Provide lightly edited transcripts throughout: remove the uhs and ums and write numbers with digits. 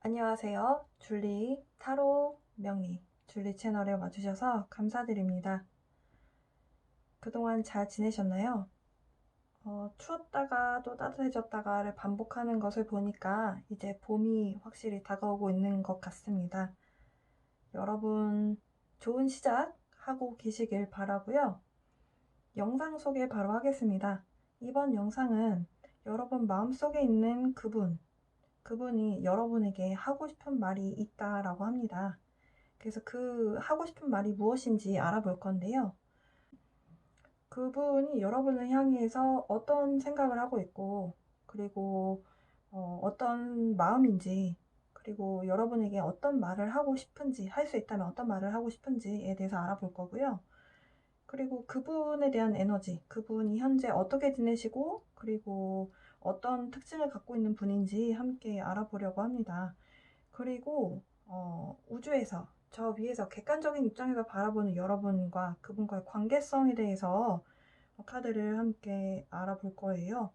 안녕하세요. 줄리 타로 명리 줄리 채널에 와주셔서 감사드립니다. 그동안 잘 지내셨나요? 추웠다가 또 따뜻해졌다가를 반복하는 것을 보니까 이제 봄이 확실히 다가오고 있는 것 같습니다. 여러분 좋은 시작 하고 계시길 바라고요. 영상 소개 바로 하겠습니다. 이번 영상은 여러분 마음속에 있는 그분이 여러분에게 하고 싶은 말이 있다라고 합니다. 그래서 그 하고 싶은 말이 무엇인지 알아볼 건데요. 그분이 여러분을 향해서 어떤 생각을 하고 있고, 그리고 어떤 마음인지, 그리고 여러분에게 어떤 말을 하고 싶은지, 할 수 있다면 어떤 말을 하고 싶은지에 대해서 알아볼 거고요. 그리고 그분에 대한 에너지, 그분이 현재 어떻게 지내시고, 그리고 어떤 특징을 갖고 있는 분인지 함께 알아보려고 합니다. 그리고 우주에서 저 위에서 객관적인 입장에서 바라보는 여러분과 그분과의 관계성에 대해서 카드를 함께 알아볼 거예요.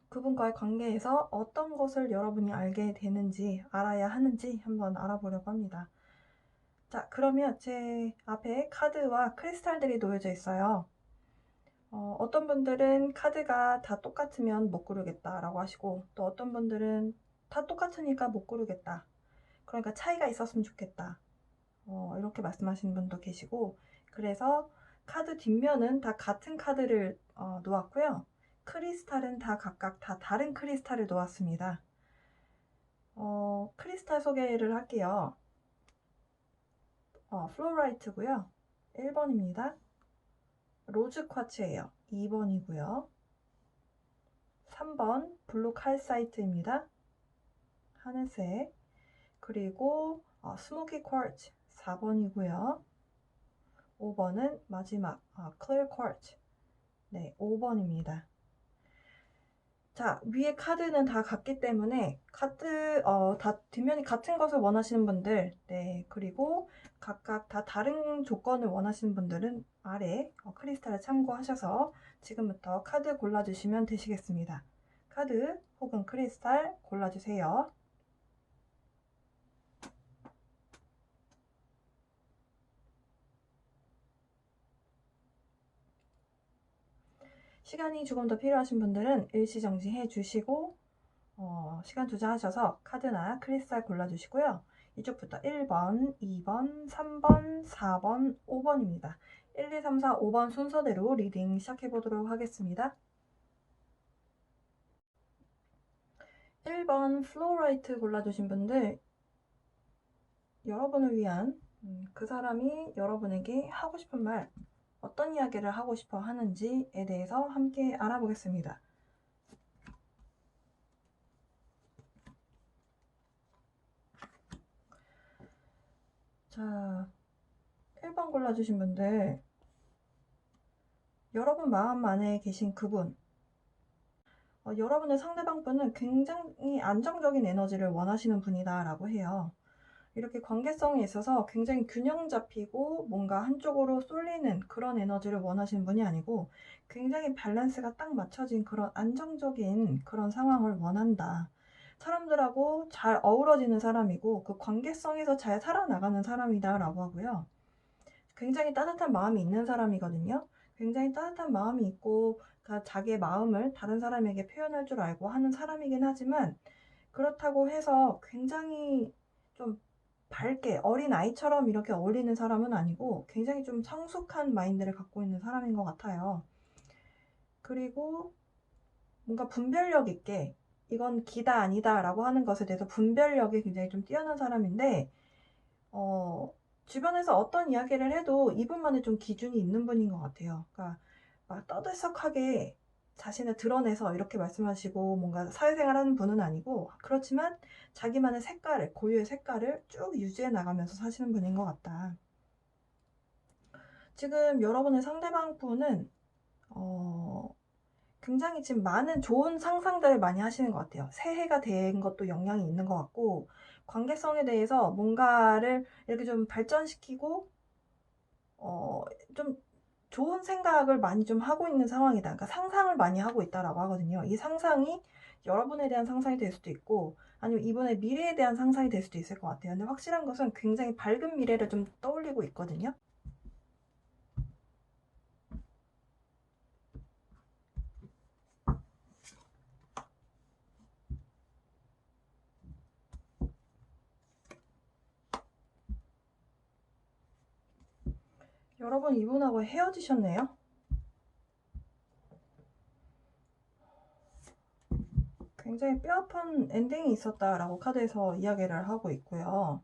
그분과의 관계에서 어떤 것을 여러분이 알게 되는지, 알아야 하는지 한번 알아보려고 합니다. 자, 그러면 제 앞에 카드와 크리스탈들이 놓여져 있어요. 어떤 분들은 카드가 다 똑같으면 못 고르겠다라고 하시고, 또 어떤 분들은 다 똑같으니까 못 고르겠다. 그러니까 차이가 있었으면 좋겠다. 이렇게 말씀하시는 분도 계시고, 그래서 카드 뒷면은 다 같은 카드를 놓았고요. 크리스탈은 다 각각 다 다른 크리스탈을 놓았습니다. 크리스탈 소개를 할게요. 플로라이트고요. 1번입니다. 로즈 쿼츠예요. 2번이고요. 3번 블루 칼사이트입니다. 하늘색. 그리고 스모키 쿼츠 4번이고요. 5번은 마지막 클리어 쿼츠. 네, 5번입니다. 자, 위에 카드는 다 같기 때문에 카드 다 뒷면이 같은 것을 원하시는 분들, 네, 그리고 각각 다 다른 조건을 원하시는 분들은 아래 크리스탈을 참고하셔서 지금부터 카드 골라주시면 되시겠습니다. 카드 혹은 크리스탈 골라주세요. 시간이 조금 더 필요하신 분들은 일시정지 해주시고 시간 투자하셔서 카드나 크리스탈 골라주시고요. 이쪽부터 1번, 2번, 3번, 4번, 5번입니다. 1, 2, 3, 4, 5번 순서대로 리딩 시작해보도록 하겠습니다. 1번 플로라이트 골라주신 분들, 여러분을 위한 그 사람이 여러분에게 하고 싶은 말, 어떤 이야기를 하고 싶어 하는지에 대해서 함께 알아보겠습니다. 자, 1번 골라주신 분들, 여러분 마음 안에 계신 그분, 여러분의 상대방 분은 굉장히 안정적인 에너지를 원하시는 분이다 라고 해요. 이렇게 관계성에 있어서 굉장히 균형 잡히고 뭔가 한쪽으로 쏠리는 그런 에너지를 원하시는 분이 아니고 굉장히 밸런스가 딱 맞춰진 그런 안정적인 그런 상황을 원한다. 사람들하고 잘 어우러지는 사람이고 그 관계성에서 잘 살아나가는 사람이다 라고 하고요. 굉장히 따뜻한 마음이 있는 사람이거든요. 굉장히 따뜻한 마음이 있고 자기의 마음을 다른 사람에게 표현할 줄 알고 하는 사람이긴 하지만 그렇다고 해서 굉장히 좀 밝게 어린아이처럼 이렇게 어울리는 사람은 아니고 굉장히 좀 성숙한 마인드를 갖고 있는 사람인 것 같아요. 그리고 뭔가 분별력 있게 이건 기다 아니다 라고 하는 것에 대해서 분별력이 굉장히 좀 뛰어난 사람인데 주변에서 어떤 이야기를 해도 이분만의 좀 기준이 있는 분인 것 같아요. 그러니까 막 떠들썩하게 자신을 드러내서 이렇게 말씀하시고 뭔가 사회생활 하는 분은 아니고 그렇지만 자기만의 색깔을, 고유의 색깔을 쭉 유지해 나가면서 사시는 분인 것 같다. 지금 여러분의 상대방 분은 굉장히 지금 많은 좋은 상상들을 많이 하시는 것 같아요. 새해가 된 것도 영향이 있는 것 같고 관계성에 대해서 뭔가를 이렇게 좀 발전시키고 좀 좋은 생각을 많이 좀 하고 있는 상황이다. 그러니까 상상을 많이 하고 있다라고 하거든요. 이 상상이 여러분에 대한 상상이 될 수도 있고 아니면 이분의 미래에 대한 상상이 될 수도 있을 것 같아요. 근데 확실한 것은 굉장히 밝은 미래를 좀 떠올리고 있거든요. 여러분 이분하고 헤어지셨네요. 굉장히 뼈아픈 엔딩이 있었다라고 카드에서 이야기를 하고 있고요.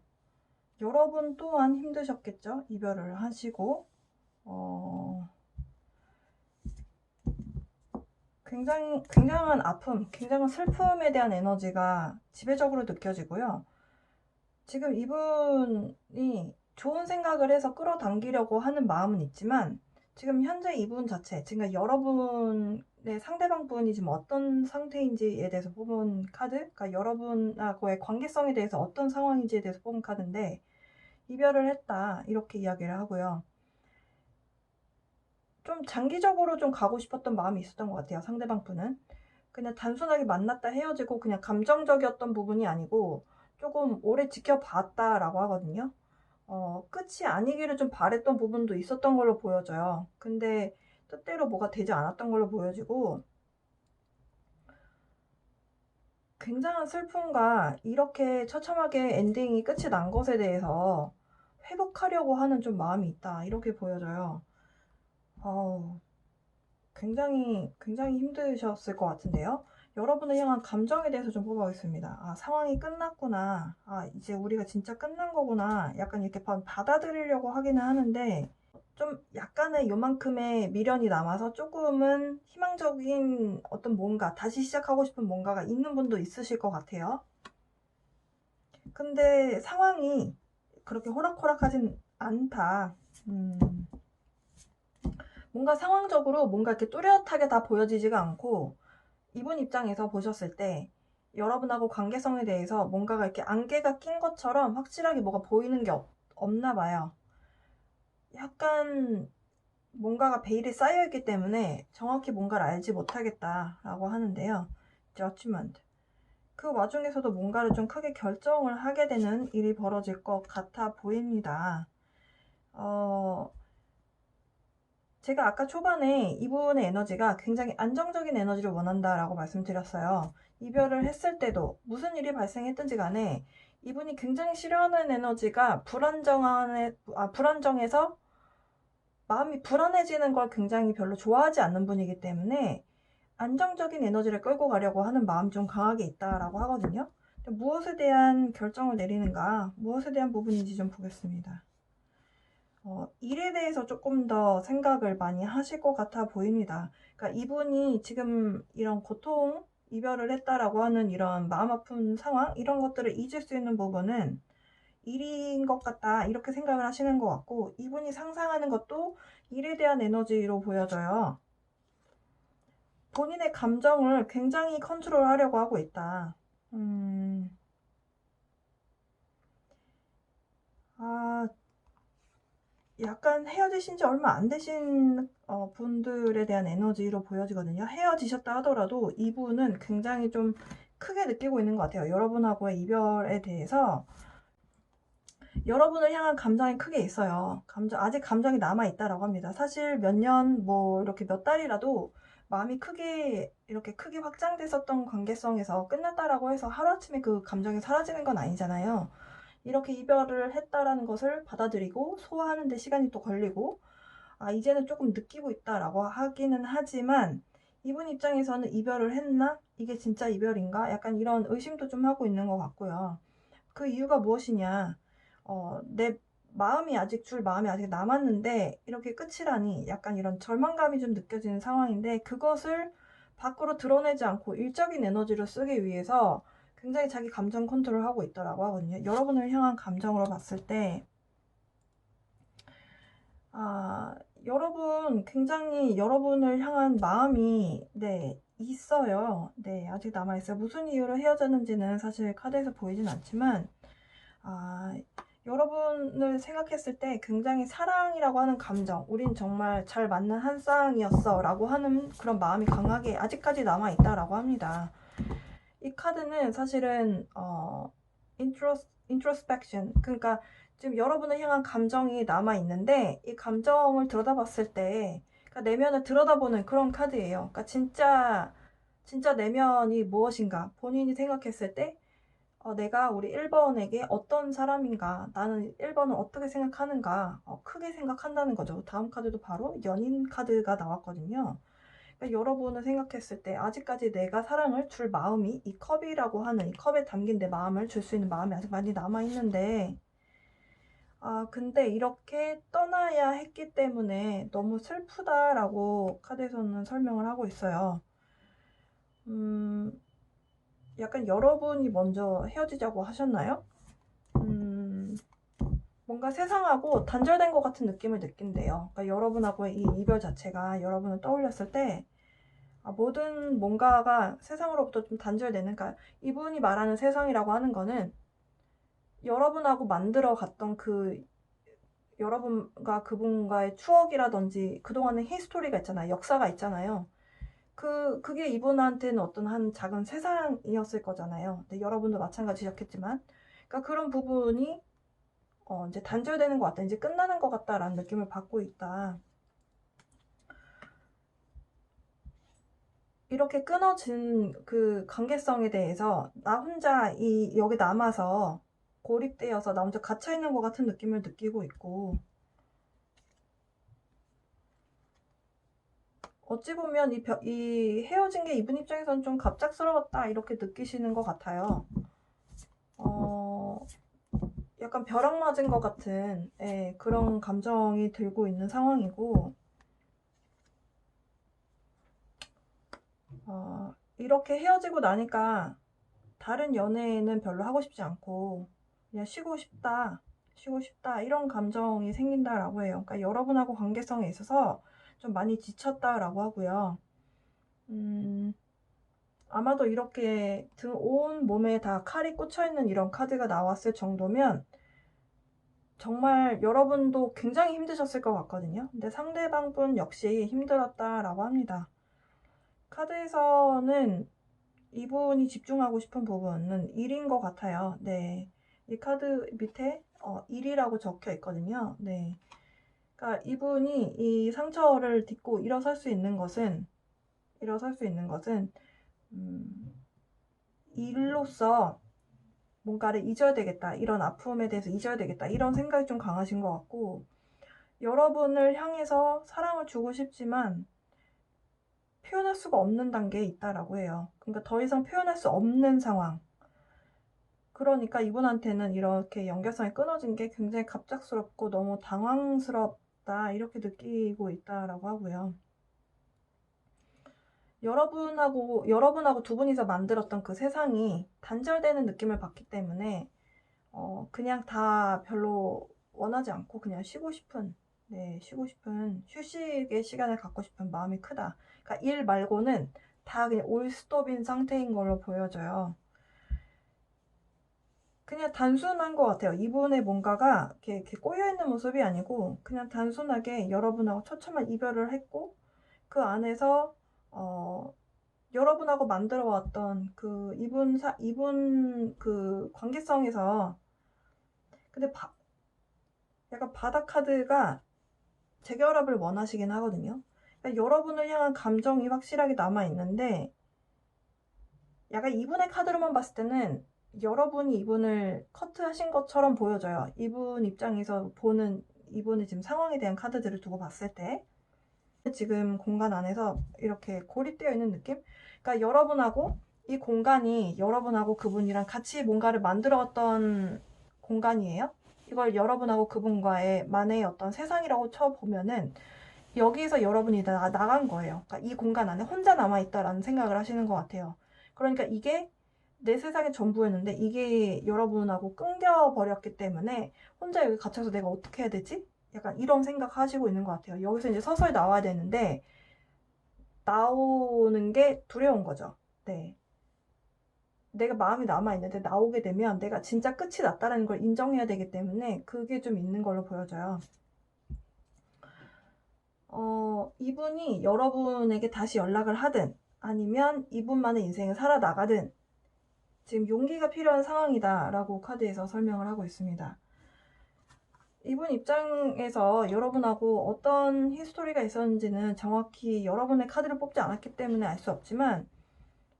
여러분 또한 힘드셨겠죠? 이별을 하시고 굉장한 아픔, 굉장한 슬픔에 대한 에너지가 지배적으로 느껴지고요. 지금 이분이 좋은 생각을 해서 끌어당기려고 하는 마음은 있지만 지금 현재 이분 자체, 지금 여러분의 상대방 분이 지금 어떤 상태인지에 대해서 뽑은 카드, 그러니까 여러분하고의 관계성에 대해서 어떤 상황인지에 대해서 뽑은 카드인데 이별을 했다 이렇게 이야기를 하고요. 좀 장기적으로 좀 가고 싶었던 마음이 있었던 것 같아요. 상대방 분은 그냥 단순하게 만났다 헤어지고 그냥 감정적이었던 부분이 아니고 조금 오래 지켜봤다라고 하거든요. 끝이 아니기를 좀 바랬던 부분도 있었던 걸로 보여져요. 근데 뜻대로 뭐가 되지 않았던 걸로 보여지고 굉장한 슬픔과 이렇게 처참하게 엔딩이 끝이 난 것에 대해서 회복하려고 하는 좀 마음이 있다 이렇게 보여져요. 굉장히 힘드셨을 것 같은데요. 여러분을 향한 감정에 대해서 좀 뽑아보겠습니다. 상황이 끝났구나. 이제 우리가 진짜 끝난 거구나. 약간 이렇게 받아들이려고 하기는 하는데 좀 약간의 요만큼의 미련이 남아서 조금은 희망적인 어떤 뭔가 다시 시작하고 싶은 뭔가가 있는 분도 있으실 것 같아요. 근데 상황이 그렇게 호락호락하진 않다. 뭔가 상황적으로 뭔가 이렇게 뚜렷하게 다 보여지지가 않고 이분 입장에서 보셨을 때 여러분하고 관계성에 대해서 뭔가가 이렇게 안개가 낀 것처럼 확실하게 뭐가 보이는 게 없나 봐요. 약간 뭔가가 베일이 쌓여있기 때문에 정확히 뭔가를 알지 못하겠다라고 하는데요. Judgment. 그 와중에서도 뭔가를 좀 크게 결정을 하게 되는 일이 벌어질 것 같아 보입니다. 제가 아까 초반에 이분의 에너지가 굉장히 안정적인 에너지를 원한다라고 말씀드렸어요. 이별을 했을 때도 무슨 일이 발생했든지 간에 이분이 굉장히 싫어하는 에너지가 불안정해서 마음이 불안해지는 걸 굉장히 별로 좋아하지 않는 분이기 때문에 안정적인 에너지를 끌고 가려고 하는 마음이 좀 강하게 있다라고 하거든요. 무엇에 대한 결정을 내리는가, 무엇에 대한 부분인지 좀 보겠습니다. 일에 대해서 조금 더 생각을 많이 하실 것 같아 보입니다. 그러니까 이분이 지금 이런 고통, 이별을 했다라고 하는 이런 마음 아픈 상황, 이런 것들을 잊을 수 있는 부분은 일인 것 같다 이렇게 생각을 하시는 것 같고 이분이 상상하는 것도 일에 대한 에너지로 보여져요. 본인의 감정을 굉장히 컨트롤하려고 하고 있다. 약간 헤어지신 지 얼마 안 되신 분들에 대한 에너지로 보여지거든요. 헤어지셨다 하더라도 이분은 굉장히 좀 크게 느끼고 있는 것 같아요. 여러분하고의 이별에 대해서 여러분을 향한 감정이 크게 있어요. 아직 감정이 남아있다라고 합니다. 사실 몇 년, 이렇게 몇 달이라도 마음이 이렇게 크게 확장됐었던 관계성에서 끝났다라고 해서 하루아침에 그 감정이 사라지는 건 아니잖아요. 이렇게 이별을 했다라는 것을 받아들이고 소화하는 데 시간이 또 걸리고 이제는 조금 느끼고 있다라고 하기는 하지만 이분 입장에서는 이별을 했나? 이게 진짜 이별인가? 약간 이런 의심도 좀 하고 있는 것 같고요. 그 이유가 무엇이냐? 내 마음이 아직 남았는데 이렇게 끝이라니 약간 이런 절망감이 좀 느껴지는 상황인데 그것을 밖으로 드러내지 않고 일적인 에너지를 쓰기 위해서 굉장히 자기 감정 컨트롤하고 있더라고 하거든요. 여러분을 향한 감정으로 봤을 때 여러분 굉장히 여러분을 향한 마음이 있어요. 아직 남아있어요. 무슨 이유로 헤어졌는지는 사실 카드에서 보이진 않지만 여러분을 생각했을 때 굉장히 사랑이라고 하는 감정, 우린 정말 잘 맞는 한 쌍이었어 라고 하는 그런 마음이 강하게 아직까지 남아있다라고 합니다. 이 카드는 사실은 introspection, 그러니까 지금 여러분을 향한 감정이 남아 있는데 이 감정을 들여다봤을 때, 그러니까 내면을 들여다보는 그런 카드예요. 그러니까 진짜 내면이 무엇인가 본인이 생각했을 때 내가 우리 1번에게 어떤 사람인가, 나는 1번을 어떻게 생각하는가, 크게 생각한다는 거죠. 다음 카드도 바로 연인 카드가 나왔거든요. 그러니까 여러분을 생각했을 때 아직까지 내가 사랑을 줄 마음이, 이 컵이라고 하는 이 컵에 담긴 내 마음을 줄 수 있는 마음이 아직 많이 남아있는데, 근데 이렇게 떠나야 했기 때문에 너무 슬프다라고 카드에서는 설명을 하고 있어요. 약간 여러분이 먼저 헤어지자고 하셨나요? 뭔가 세상하고 단절된 것 같은 느낌을 느낀대요. 그러니까 여러분하고의 이 이별 자체가 여러분을 떠올렸을 때 모든 뭔가가 세상으로부터 좀 단절되는, 그러니까 이분이 말하는 세상이라고 하는 거는 여러분하고 만들어 갔던 그 여러분과 그분과의 추억이라든지 그동안의 히스토리가 있잖아요. 역사가 있잖아요. 그게 이분한테는 어떤 한 작은 세상이었을 거잖아요. 근데 여러분도 마찬가지셨겠지만, 그러니까 그런 부분이 이제 단절되는 것 같다, 이제 끝나는 것 같다라는 느낌을 받고 있다. 이렇게 끊어진 그 관계성에 대해서 나 혼자 여기 남아서 고립되어서 나 혼자 갇혀있는 것 같은 느낌을 느끼고 있고, 어찌 보면 이 헤어진 게 이분 입장에서는 좀 갑작스러웠다 이렇게 느끼시는 것 같아요. 약간 벼락 맞은 것 같은 그런 감정이 들고 있는 상황이고, 이렇게 헤어지고 나니까 다른 연애는 별로 하고 싶지 않고 그냥 쉬고 싶다 이런 감정이 생긴다라고 해요. 그러니까 여러분하고 관계성에 있어서 좀 많이 지쳤다라고 하고요. 아마도 이렇게 온 몸에 다 칼이 꽂혀있는 이런 카드가 나왔을 정도면 정말 여러분도 굉장히 힘드셨을 것 같거든요. 근데 상대방분 역시 힘들었다라고 합니다. 카드에서는 이분이 집중하고 싶은 부분은 일인 것 같아요. 네. 이 카드 밑에 일이라고 적혀 있거든요. 네. 그러니까 이분이 이 상처를 딛고 일어설 수 있는 것은 일로서 뭔가를 잊어야 되겠다, 이런 아픔에 대해서 잊어야 되겠다, 이런 생각이 좀 강하신 것 같고, 여러분을 향해서 사랑을 주고 싶지만 표현할 수가 없는 단계에 있다라고 해요. 그러니까 더 이상 표현할 수 없는 상황. 그러니까 이분한테는 이렇게 연결성이 끊어진 게 굉장히 갑작스럽고 너무 당황스럽다 이렇게 느끼고 있다라고 하고요. 여러분하고 두 분이서 만들었던 그 세상이 단절되는 느낌을 받기 때문에 그냥 다 별로 원하지 않고 그냥 쉬고 싶은 휴식의 시간을 갖고 싶은 마음이 크다. 그러니까 일 말고는 다 그냥 올스톱인 상태인 걸로 보여져요. 그냥 단순한 것 같아요. 이분의 뭔가가 이렇게 꼬여있는 모습이 아니고 그냥 단순하게 여러분하고 처참한 이별을 했고, 그 안에서 여러분하고 만들어왔던 그 이분 그 관계성에서, 근데 약간 바다 카드가 재결합을 원하시긴 하거든요. 그러니까 여러분을 향한 감정이 확실하게 남아있는데, 약간 이분의 카드로만 봤을 때는 여러분이 이분을 커트하신 것처럼 보여져요. 이분 입장에서 보는 이분의 지금 상황에 대한 카드들을 두고 봤을 때 지금 공간 안에서 이렇게 고립되어 있는 느낌? 그러니까 이 공간이 여러분하고 그분이랑 같이 뭔가를 만들어왔던 공간이에요. 이걸 여러분하고 그분과의 만의 어떤 세상이라고 쳐보면은 여기에서 여러분이 나간 거예요. 그러니까 이 공간 안에 혼자 남아있다라는 생각을 하시는 것 같아요. 그러니까 이게 내 세상의 전부였는데 이게 여러분하고 끊겨버렸기 때문에 혼자 여기 갇혀서 내가 어떻게 해야 되지? 약간 이런 생각 하시고 있는 것 같아요. 여기서 이제 서서히 나와야 되는데 나오는 게 두려운 거죠. 네. 내가 마음이 남아있는데 나오게 되면 내가 진짜 끝이 났다는 걸 인정해야 되기 때문에 그게 좀 있는 걸로 보여져요. 이분이 여러분에게 다시 연락을 하든 아니면 이분만의 인생을 살아나가든 지금 용기가 필요한 상황이다라고 카드에서 설명을 하고 있습니다. 이분 입장에서 여러분하고 어떤 히스토리가 있었는지는 정확히 여러분의 카드를 뽑지 않았기 때문에 알 수 없지만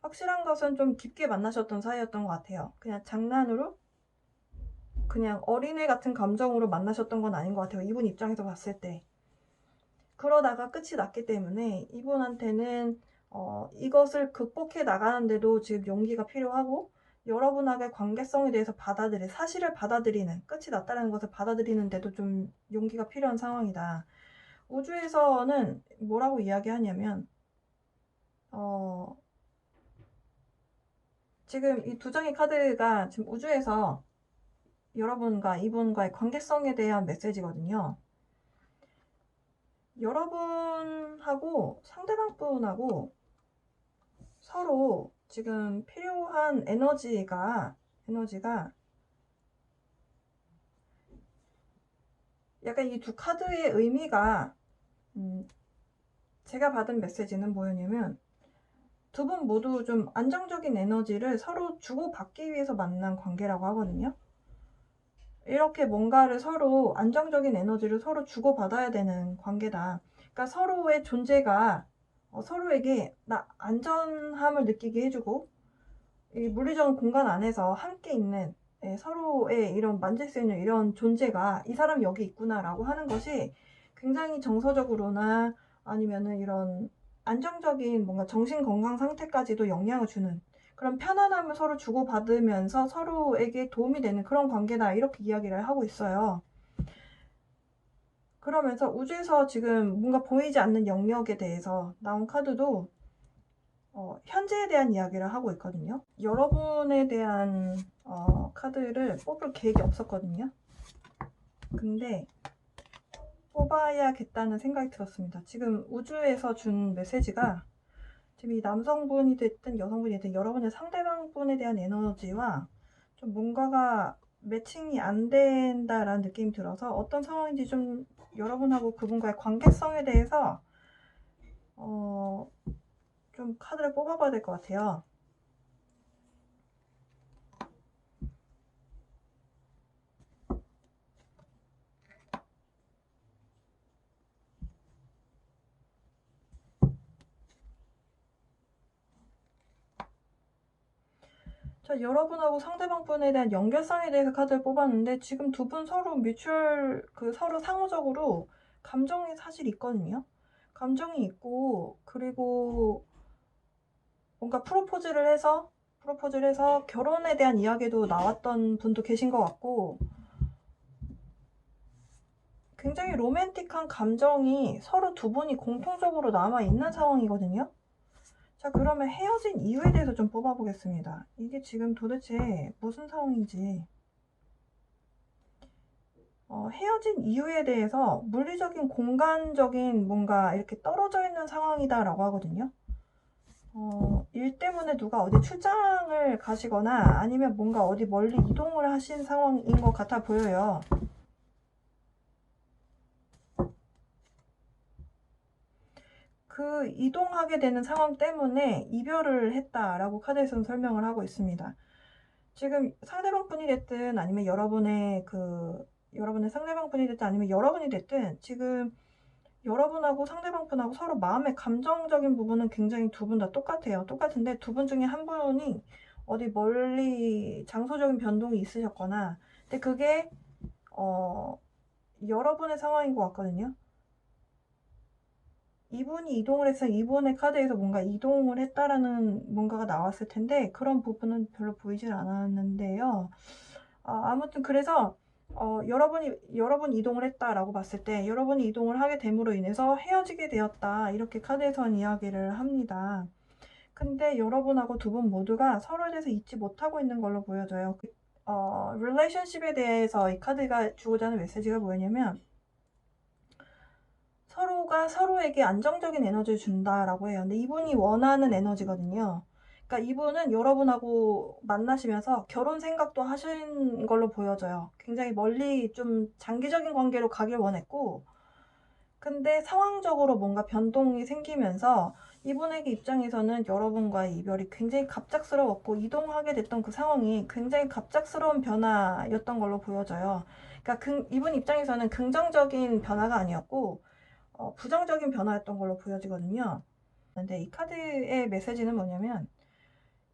확실한 것은 좀 깊게 만나셨던 사이였던 것 같아요. 그냥 장난으로 그냥 어린애 같은 감정으로 만나셨던 건 아닌 것 같아요. 이분 입장에서 봤을 때. 그러다가 끝이 났기 때문에 이분한테는 이것을 극복해 나가는데도 지금 용기가 필요하고 여러분하고의 관계성에 대해서 사실을 받아들이는, 끝이 났다는 것을 받아들이는데도 좀 용기가 필요한 상황이다. 우주에서는 뭐라고 이야기하냐면 지금 이 두 장의 카드가 지금 우주에서 여러분과 이분과의 관계성에 대한 메시지거든요. 여러분하고 상대방 분하고 서로 지금 필요한 에너지가 약간 이 두 카드의 의미가 제가 받은 메시지는 뭐였냐면 두 분 모두 좀 안정적인 에너지를 서로 주고받기 위해서 만난 관계라고 하거든요. 이렇게 뭔가를 서로 안정적인 에너지를 서로 주고받아야 되는 관계다. 그러니까 서로의 존재가 서로에게 안전함을 느끼게 해주고 이 물리적인 공간 안에서 함께 있는 서로의 이런 만질 수 있는 이런 존재가 이 사람이 여기 있구나라고 하는 것이 굉장히 정서적으로나 아니면은 이런 안정적인 뭔가 정신 건강 상태까지도 영향을 주는 그런 편안함을 서로 주고받으면서 서로에게 도움이 되는 그런 관계다 이렇게 이야기를 하고 있어요. 그러면서 우주에서 지금 뭔가 보이지 않는 영역에 대해서 나온 카드도 현재에 대한 이야기를 하고 있거든요. 여러분에 대한 카드를 뽑을 계획이 없었거든요. 근데 뽑아야겠다는 생각이 들었습니다. 지금 우주에서 준 메시지가 지금 이 남성분이 됐든 여성분이 됐든 여러분의 상대방분에 대한 에너지와 좀 뭔가가 매칭이 안 된다라는 느낌이 들어서 어떤 상황인지 좀 여러분하고 그분과의 관계성에 대해서 좀 카드를 뽑아봐야 될 것 같아요. 자, 여러분하고 상대방분에 대한 연결성에 대해서 카드를 뽑았는데 지금 두 분 서로 서로 상호적으로 감정이 사실 있거든요. 감정이 있고 그리고 뭔가 프로포즈를 해서 결혼에 대한 이야기도 나왔던 분도 계신 것 같고 굉장히 로맨틱한 감정이 서로 두 분이 공통적으로 남아있는 상황이거든요. 자, 그러면 헤어진 이유에 대해서 좀 뽑아보겠습니다. 이게 지금 도대체 무슨 상황인지. 헤어진 이유에 대해서 물리적인 공간적인 뭔가 이렇게 떨어져 있는 상황이다라고 하거든요. 일 때문에 누가 어디 출장을 가시거나 아니면 뭔가 어디 멀리 이동을 하신 상황인 것 같아 보여요. 그 이동하게 되는 상황 때문에 이별을 했다라고 카드에서는 설명을 하고 있습니다. 지금 상대방 분이 됐든 아니면 여러분의 상대방 분이 됐든 아니면 여러분이 됐든 지금 여러분하고 상대방 분하고 서로 마음의 감정적인 부분은 굉장히 두 분 다 똑같아요. 똑같은데 두 분 중에 한 분이 어디 멀리 장소적인 변동이 있으셨거나 근데 그게 여러분의 상황인 것 같거든요. 이분이 이동을 해서 이분의 카드에서 뭔가 이동을 했다라는 뭔가가 나왔을 텐데 그런 부분은 별로 보이질 않았는데요. 아무튼 그래서 여러분이 이동을 했다라고 봤을 때 여러분이 이동을 하게 됨으로 인해서 헤어지게 되었다 이렇게 카드에서는 이야기를 합니다. 근데 여러분하고 두 분 모두가 서로에 대해서 잊지 못하고 있는 걸로 보여져요. 릴레이션십에 대해서 이 카드가 주고자 하는 메시지가 뭐냐면 서로가 서로에게 안정적인 에너지를 준다라고 해요. 근데 이분이 원하는 에너지거든요. 그러니까 이분은 여러분하고 만나시면서 결혼 생각도 하신 걸로 보여져요. 굉장히 멀리 좀 장기적인 관계로 가길 원했고 근데 상황적으로 뭔가 변동이 생기면서 이분에게 입장에서는 여러분과의 이별이 굉장히 갑작스러웠고 이동하게 됐던 그 상황이 굉장히 갑작스러운 변화였던 걸로 보여져요. 그러니까 이분 입장에서는 긍정적인 변화가 아니었고 부정적인 변화였던 걸로 보여지거든요. 근데 이 카드의 메시지는 뭐냐면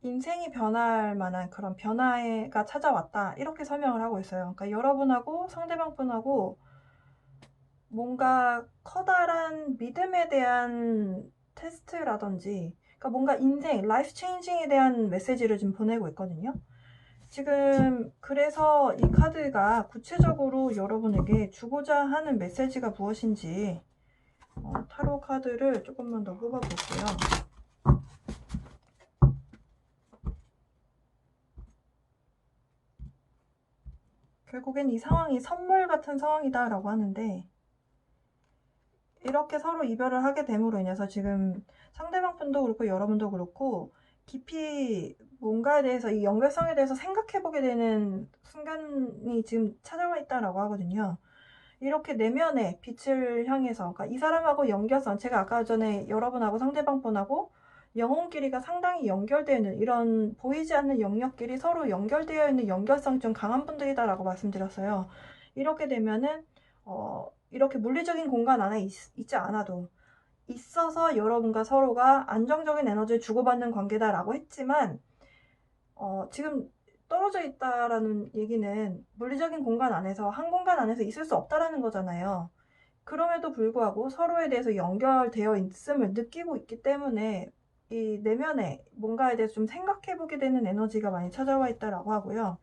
인생이 변할 만한 그런 변화가 찾아왔다, 이렇게 설명을 하고 있어요. 그러니까 여러분하고 상대방분하고 뭔가 커다란 믿음에 대한 테스트라든지, 그러니까 뭔가 인생, 라이프 체인징에 대한 메시지를 지금 보내고 있거든요. 지금 그래서 이 카드가 구체적으로 여러분에게 주고자 하는 메시지가 무엇인지 타로 카드를 조금만 더 뽑아볼게요. 결국엔 이 상황이 선물 같은 상황이다 라고 하는데, 이렇게 서로 이별을 하게 됨으로 인해서 지금 상대방 분도 그렇고 여러분도 그렇고 깊이 뭔가에 대해서, 이 연결성에 대해서 생각해보게 되는 순간이 지금 찾아와 있다라고 하거든요. 이렇게 내면의 빛을 향해서, 그러니까 이 사람하고 연결성, 제가 아까 전에 여러분하고 상대방 분하고 영혼 길이가 상당히 연결되어 있는, 이런 보이지 않는 영역끼리 서로 연결되어 있는 연결성 좀 강한 분들이다라고 말씀드렸어요. 이렇게 되면은 이렇게 물리적인 공간 안에 있지 않아도 있어서 여러분과 서로가 안정적인 에너지를 주고받는 관계다라고 했지만, 지금 떨어져 있다라는 얘기는 물리적인 공간 안에서, 한 공간 안에서 있을 수 없다라는 거잖아요. 그럼에도 불구하고 서로에 대해서 연결되어 있음을 느끼고 있기 때문에 이 내면에 뭔가에 대해서 좀 생각해보게 되는 에너지가 많이 찾아와 있다라고 하고요.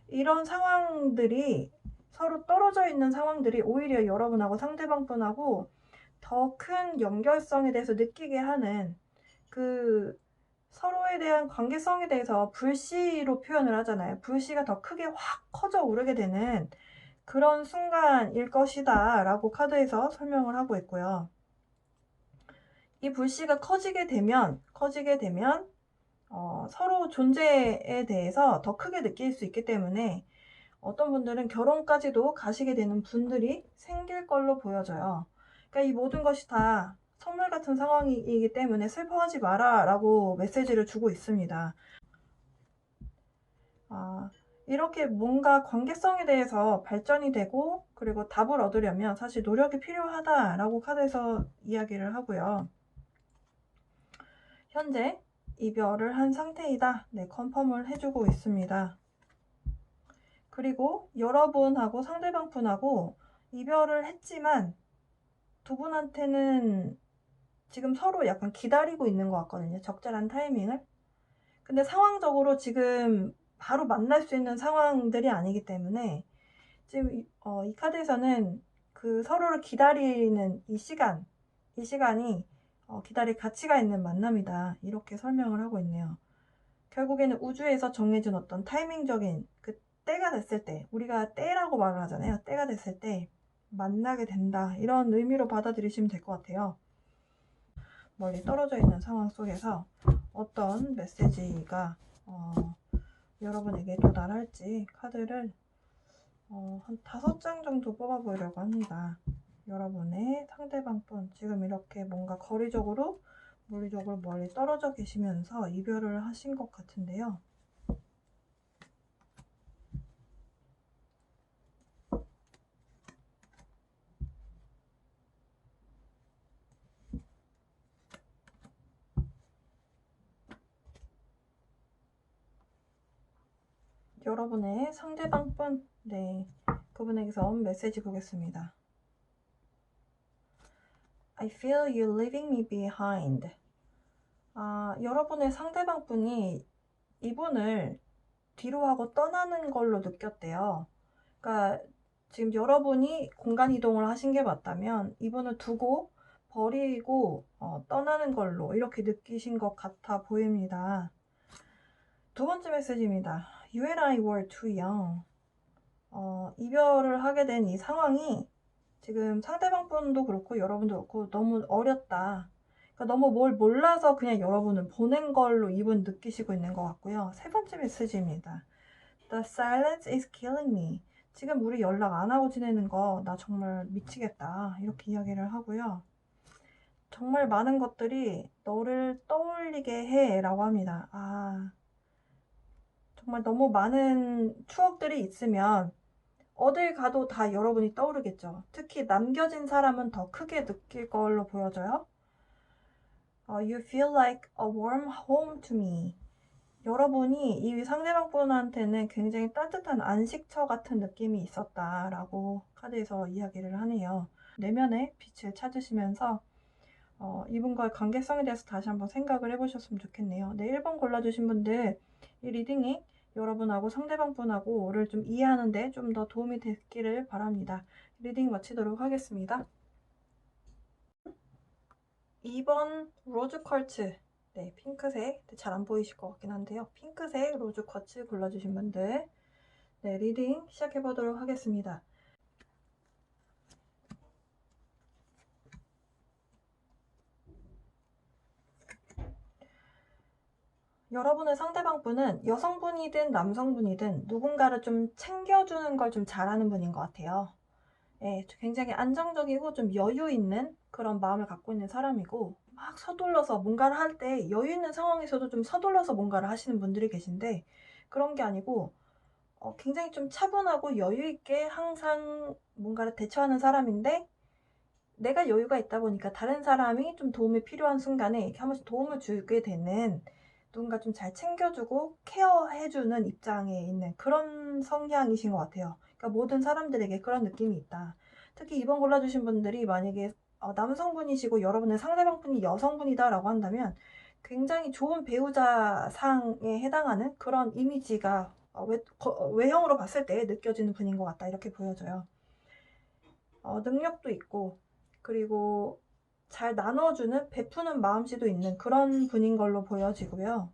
이런 상황들이, 서로 떨어져 있는 상황들이 오히려 여러분하고 상대방분하고 더 큰 연결성에 대해서 느끼게 하는, 그 서로에 대한 관계성에 대해서 불씨로 표현을 하잖아요. 불씨가 더 크게 확 커져 오르게 되는 그런 순간일 것이다 라고 카드에서 설명을 하고 있고요. 이 불씨가 커지게 되면 서로 존재에 대해서 더 크게 느낄 수 있기 때문에 어떤 분들은 결혼까지도 가시게 되는 분들이 생길 걸로 보여져요. 그러니까 이 모든 것이 다 선물 같은 상황이기 때문에 슬퍼하지 마라 라고 메시지를 주고 있습니다. 이렇게 뭔가 관계성에 대해서 발전이 되고 그리고 답을 얻으려면 사실 노력이 필요하다라고 카드에서 이야기를 하고요. 현재 이별을 한 상태이다. 네, 컨펌을 해주고 있습니다. 그리고 여러분하고 상대방 분하고 이별을 했지만 두 분한테는 지금 서로 약간 기다리고 있는 것 같거든요. 적절한 타이밍을. 근데 상황적으로 지금 바로 만날 수 있는 상황들이 아니기 때문에 지금 이 카드에서는 그 서로를 기다리는 이 시간이 기다릴 가치가 있는 만남이다, 이렇게 설명을 하고 있네요. 결국에는 우주에서 정해진 어떤 타이밍적인 그 때가 됐을 때, 우리가 때라고 말을 하잖아요. 때가 됐을 때 만나게 된다, 이런 의미로 받아들이시면 될 것 같아요. 멀리 떨어져 있는 상황 속에서 어떤 메시지가 여러분에게 도달할지 카드를 한 5장 정도 뽑아보려고 합니다. 여러분의 상대방분, 지금 이렇게 뭔가 거리적으로, 물리적으로 멀리 떨어져 계시면서 이별을 하신 것 같은데요. 여러분의 상대방분, 네, 그분에게서 온 메시지 보겠습니다. I feel you leaving me behind. 여러분의 상대방분이 이분을 뒤로 하고 떠나는 걸로 느꼈대요. 그러니까 지금 여러분이 공간 이동을 하신 게 맞다면 이분을 두고 버리고 떠나는 걸로 이렇게 느끼신 것 같아 보입니다. 두 번째 메시지입니다. You and I were too young. 이별을 하게 된 이 상황이 지금 상대방 분도 그렇고 여러분도 그렇고 너무 어렸다. 그러니까 너무 뭘 몰라서 그냥 여러분을 보낸 걸로 이분 느끼시고 있는 것 같고요. 세 번째 메시지입니다. The silence is killing me. 지금 우리 연락 안 하고 지내는 거 나 정말 미치겠다, 이렇게 이야기를 하고요. 정말 많은 것들이 너를 떠올리게 해 라고 합니다. 정말 너무 많은 추억들이 있으면 어딜 가도 다 여러분이 떠오르겠죠. 특히 남겨진 사람은 더 크게 느낄 걸로 보여져요. You feel like a warm home to me. 여러분이 이 상대방 분한테는 굉장히 따뜻한 안식처 같은 느낌이 있었다라고 카드에서 이야기를 하네요. 내면의 빛을 찾으시면서 이분과의 관계성에 대해서 다시 한번 생각을 해보셨으면 좋겠네요. 네, 1번 골라주신 분들, 이 리딩이 여러분하고 상대방 분하고를 좀 이해하는 데 좀 더 도움이 됐기를 바랍니다. 리딩 마치도록 하겠습니다. 2번 로즈 쿼츠. 네, 핑크색. 잘 안 보이실 것 같긴 한데요. 핑크색 로즈 쿼츠 골라주신 분들. 네, 리딩 시작해보도록 하겠습니다. 여러분의 상대방 분은 여성분이든 남성분이든 누군가를 좀 챙겨주는 걸 좀 잘하는 분인 것 같아요. 네, 굉장히 안정적이고 좀 여유 있는 그런 마음을 갖고 있는 사람이고, 막 서둘러서 뭔가를 할 때 여유 있는 상황에서도 좀 서둘러서 뭔가를 하시는 분들이 계신데, 그런 게 아니고 굉장히 좀 차분하고 여유 있게 항상 뭔가를 대처하는 사람인데, 내가 여유가 있다 보니까 다른 사람이 좀 도움이 필요한 순간에 이렇게 한 번씩 도움을 주게 되는, 누군가 좀 잘 챙겨주고 케어해주는 입장에 있는 그런 성향이신 것 같아요. 그러니까 모든 사람들에게 그런 느낌이 있다. 특히 2번 골라주신 분들이 만약에 남성분이시고 여러분의 상대방분이 여성분이다라고 한다면 굉장히 좋은 배우자 상에 해당하는 그런 이미지가 외형으로 봤을 때 느껴지는 분인 것 같다, 이렇게 보여져요. 능력도 있고, 그리고 잘 나눠주는, 베푸는 마음씨도 있는 그런 분인 걸로 보여지고요.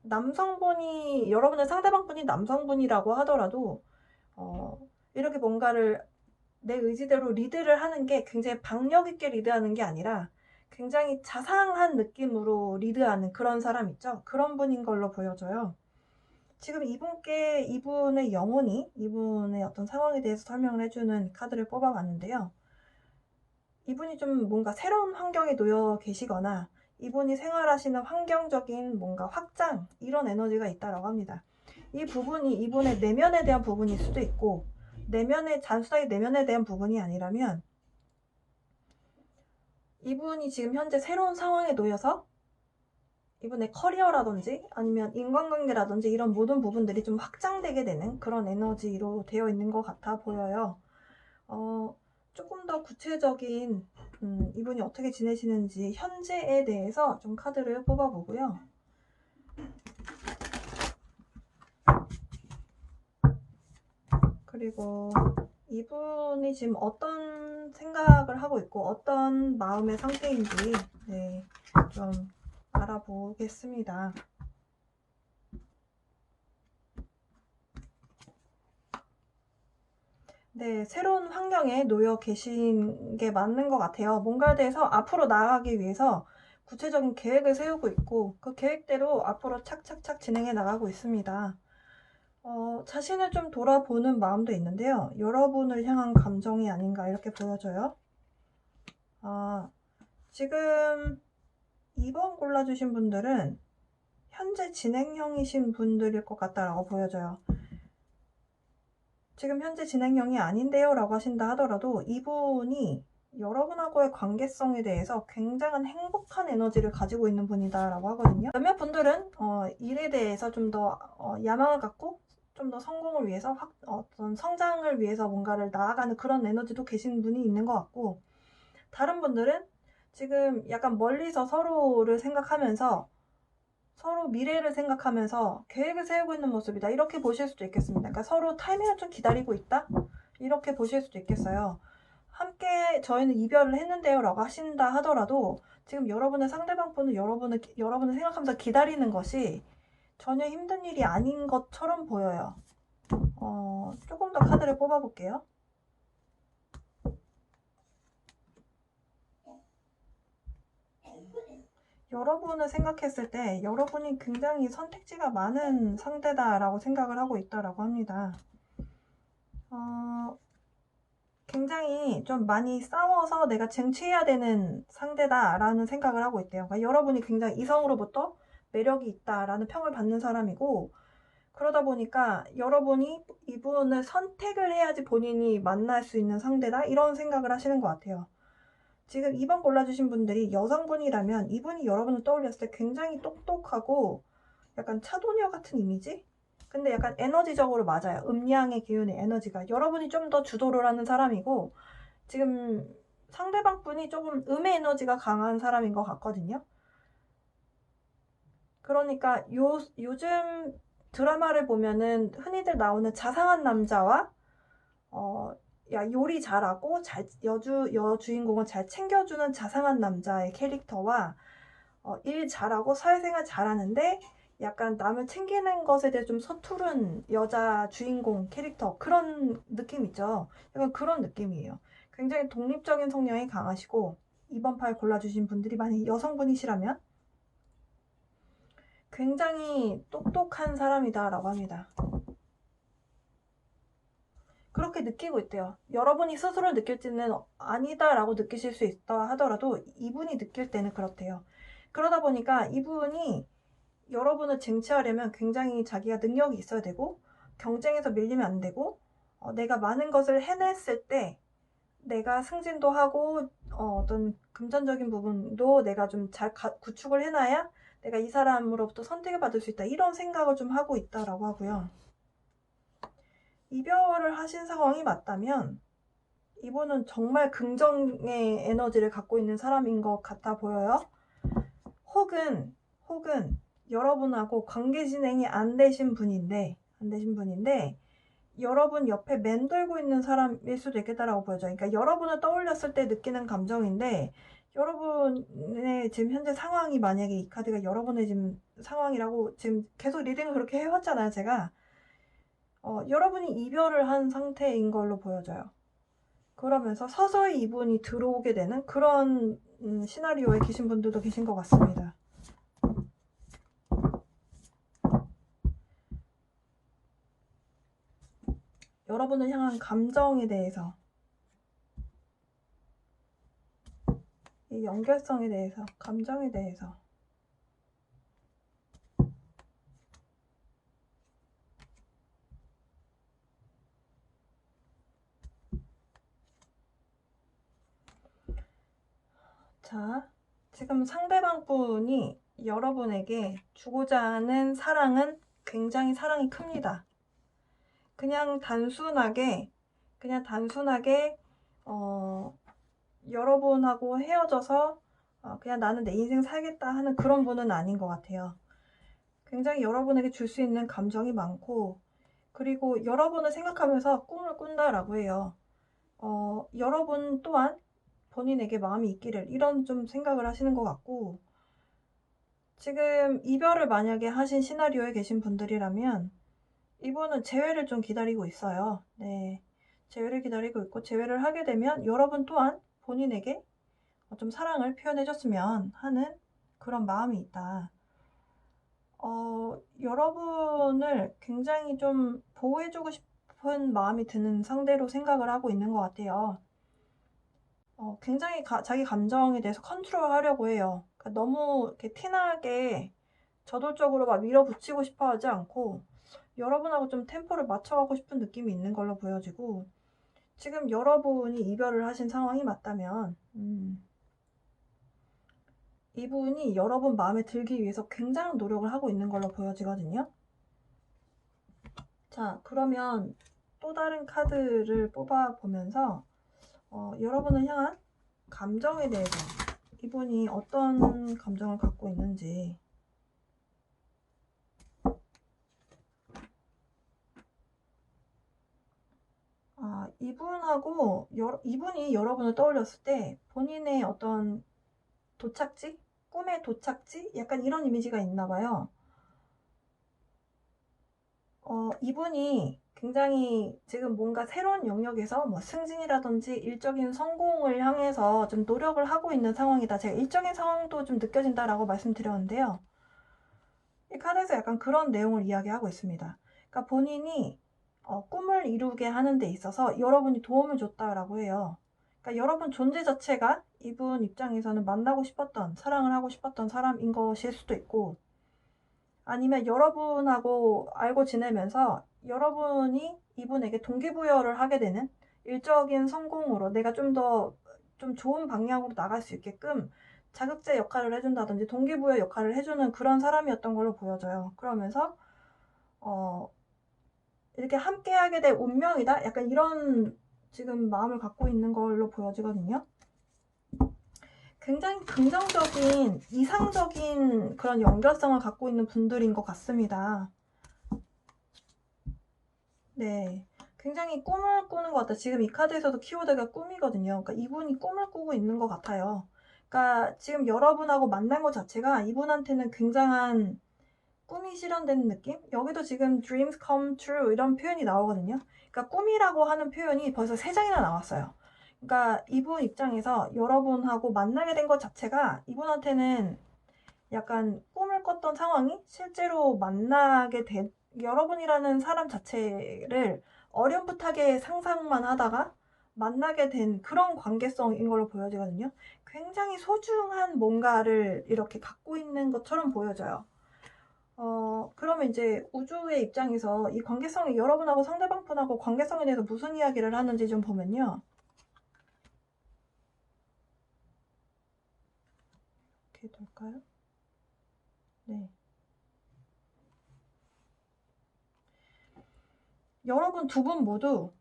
남성분이, 여러분의 상대방분이 남성분이라고 하더라도 이렇게 뭔가를 내 의지대로 리드를 하는 게 굉장히 박력 있게 리드하는 게 아니라 굉장히 자상한 느낌으로 리드하는 그런 사람 있죠? 그런 분인 걸로 보여져요. 지금 이분의 영혼이 이분의 어떤 상황에 대해서 설명을 해주는 카드를 뽑아봤는데요. 이분이 좀 뭔가 새로운 환경에 놓여 계시거나 이분이 생활하시는 환경적인 뭔가 확장, 이런 에너지가 있다고 합니다. 이 부분이 이분의 내면에 대한 부분일 수도 있고, 단순하게 내면에 대한 부분이 아니라면 이분이 지금 현재 새로운 상황에 놓여서 이분의 커리어라든지 아니면 인간관계라든지 이런 모든 부분들이 좀 확장되게 되는 그런 에너지로 되어 있는 것 같아 보여요. 조금 더 구체적인 이분이 어떻게 지내시는지 현재에 대해서 좀 카드를 뽑아보고요. 그리고 이분이 지금 어떤 생각을 하고 있고 어떤 마음의 상태인지 좀 알아보겠습니다. 네, 새로운 환경에 놓여 계신 게 맞는 것 같아요. 뭔가에 대해서 앞으로 나아가기 위해서 구체적인 계획을 세우고 있고 그 계획대로 앞으로 착착착 진행해 나가고 있습니다. 자신을 좀 돌아보는 마음도 있는데요. 여러분을 향한 감정이 아닌가 이렇게 보여져요. 지금 2번 골라주신 분들은 현재 진행형이신 분들일 것 같다라고 보여져요. 지금 현재 진행형이 아닌데요 라고 하신다 하더라도 이분이 여러분하고의 관계성에 대해서 굉장한 행복한 에너지를 가지고 있는 분이다 라고 하거든요. 몇몇 분들은 일에 대해서 좀 더 야망을 갖고 좀 더 성공을 위해서 어떤 성장을 위해서 뭔가를 나아가는 그런 에너지도 계신 분이 있는 것 같고, 다른 분들은 지금 약간 멀리서 서로를 생각하면서 서로 미래를 생각하면서 계획을 세우고 있는 모습이다, 이렇게 보실 수도 있겠습니다. 그러니까 서로 타이밍을 좀 기다리고 있다, 이렇게 보실 수도 있겠어요. 함께 저희는 이별을 했는데요 라고 하신다 하더라도 지금 여러분의 상대방 분은 여러분을 생각하면서 기다리는 것이 전혀 힘든 일이 아닌 것처럼 보여요. 조금 더 카드를 뽑아볼게요. 여러분을 생각했을 때 여러분이 굉장히 선택지가 많은 상대다라고 생각을 하고 있다라고 합니다. 굉장히 좀 많이 싸워서 내가 쟁취해야 되는 상대다라는 생각을 하고 있대요. 그러니까 여러분이 굉장히 이성으로부터 매력이 있다라는 평을 받는 사람이고, 그러다 보니까 여러분이 이분을 선택을 해야지 본인이 만날 수 있는 상대다, 이런 생각을 하시는 것 같아요. 지금 2번 골라주신 분들이 여성분이라면 이분이 여러분을 떠올렸을 때 굉장히 똑똑하고 약간 차도녀 같은 이미지? 근데 약간 에너지적으로 맞아요. 음양의 기운의 에너지가. 여러분이 좀 더 주도를 하는 사람이고, 지금 상대방 분이 조금 음의 에너지가 강한 사람인 것 같거든요. 그러니까 요즘 드라마를 보면은 흔히들 나오는 자상한 남자와 야, 요리 잘하고 여주인공을 잘 챙겨주는 자상한 남자의 캐릭터와 일 잘하고 사회생활 잘하는데 약간 남을 챙기는 것에 대해 좀 서투른 여자 주인공 캐릭터, 그런 느낌 있죠. 약간 그런 느낌이에요. 굉장히 독립적인 성향이 강하시고, 2번 팔 골라주신 분들이 만약 여성분이시라면 굉장히 똑똑한 사람이다라고 합니다. 그렇게 느끼고 있대요. 여러분이 스스로 느낄지는 아니다라고 느끼실 수 있다 하더라도 이분이 느낄 때는 그렇대요. 그러다 보니까 이분이 여러분을 쟁취하려면 굉장히 자기가 능력이 있어야 되고, 경쟁에서 밀리면 안 되고, 내가 많은 것을 해냈을 때 내가 승진도 하고 어떤 금전적인 부분도 내가 좀 잘 구축을 해놔야 내가 이 사람으로부터 선택을 받을 수 있다, 이런 생각을 좀 하고 있다라고 하고요. 이별을 하신 상황이 맞다면 이분은 정말 긍정의 에너지를 갖고 있는 사람인 것 같아 보여요. 혹은 여러분하고 관계 진행이 안 되신 분인데 여러분 옆에 맴돌고 있는 사람일 수도 있겠다라고 보여져. 그러니까 여러분을 떠올렸을 때 느끼는 감정인데, 여러분의 지금 현재 상황이, 만약에 이 카드가 여러분의 지금 상황이라고 지금 계속 리딩을 그렇게 해왔잖아요, 제가. 여러분이 이별을 한 상태인 걸로 보여져요. 그러면서 서서히 이분이 들어오게 되는 그런 시나리오에 계신 분들도 계신 것 같습니다. 여러분을 향한 감정에 대해서, 이 연결성에 대해서, 감정에 대해서. 자, 지금 상대방 분이 여러분에게 주고자 하는 사랑은 굉장히 사랑이 큽니다. 그냥 단순하게 여러분하고 헤어져서 그냥 나는 내 인생 살겠다 하는 그런 분은 아닌 것 같아요. 굉장히 여러분에게 줄 수 있는 감정이 많고, 그리고 여러분을 생각하면서 꿈을 꾼다라고 해요. 여러분 또한 본인에게 마음이 있기를, 이런 좀 생각을 하시는 것 같고, 지금 이별을 만약에 하신 시나리오에 계신 분들이라면 이분은 재회를 좀 기다리고 있어요. 네, 재회를 기다리고 있고, 재회를 하게 되면 여러분 또한 본인에게 좀 사랑을 표현해줬으면 하는 그런 마음이 있다. 여러분을 굉장히 좀 보호해주고 싶은 마음이 드는 상대로 생각을 하고 있는 것 같아요. 굉장히 자기 감정에 대해서 컨트롤하려고 해요. 그러니까 너무 이렇게 티나게 저돌적으로 막 밀어붙이고 싶어 하지 않고, 여러분하고 좀 템포를 맞춰가고 싶은 느낌이 있는 걸로 보여지고, 지금 여러분이 이별을 하신 상황이 맞다면 이분이 여러분 마음에 들기 위해서 굉장한 노력을 하고 있는 걸로 보여지거든요. 자, 그러면 또 다른 카드를 뽑아보면서 여러분을 향한 감정에 대해서 이분이 어떤 감정을 갖고 있는지, 이분이 여러분을 떠올렸을 때 본인의 어떤 도착지? 꿈의 도착지? 약간 이런 이미지가 있나 봐요. 이분이 굉장히 지금 뭔가 새로운 영역에서 뭐 승진이라든지 일적인 성공을 향해서 좀 노력을 하고 있는 상황이다. 제가 일적인 상황도 좀 느껴진다라고 말씀드렸는데요. 이 카드에서 약간 그런 내용을 이야기하고 있습니다. 그러니까 본인이 꿈을 이루게 하는 데 있어서 여러분이 도움을 줬다라고 해요. 그러니까 여러분 존재 자체가 이분 입장에서는 만나고 싶었던, 사랑을 하고 싶었던 사람인 것일 수도 있고, 아니면 여러분하고 알고 지내면서 여러분이 이분에게 동기부여를 하게 되는, 일적인 성공으로 내가 좀 더 좀 좋은 방향으로 나갈 수 있게끔 자극제 역할을 해준다든지 동기부여 역할을 해주는 그런 사람이었던 걸로 보여져요. 그러면서 이렇게 함께하게 될 운명이다? 약간 이런 지금 마음을 갖고 있는 걸로 보여지거든요. 굉장히 긍정적인, 이상적인 그런 연결성을 갖고 있는 분들인 것 같습니다. 네. 굉장히 꿈을 꾸는 것 같아요. 지금 이 카드에서도 키워드가 꿈이거든요. 그러니까 이분이 꿈을 꾸고 있는 것 같아요. 그러니까 지금 여러분하고 만난 것 자체가 이분한테는 굉장한 꿈이 실현되는 느낌? 여기도 지금 dreams come true 이런 표현이 나오거든요. 그러니까 꿈이라고 하는 표현이 벌써 3장이나 나왔어요. 그러니까 이분 입장에서 여러분하고 만나게 된 것 자체가 이분한테는 약간 꿈을 꿨던 상황이 실제로 만나게 된, 여러분이라는 사람 자체를 어렴풋하게 상상만 하다가 만나게 된 그런 관계성인 걸로 보여지거든요. 굉장히 소중한 뭔가를 이렇게 갖고 있는 것처럼 보여져요. 그러면 이제 우주의 입장에서 이 관계성이 여러분하고 상대방 분하고 관계성에 대해서 무슨 이야기를 하는지 좀 보면요. 이렇게 될까요? 네. 여러분 두 분 모두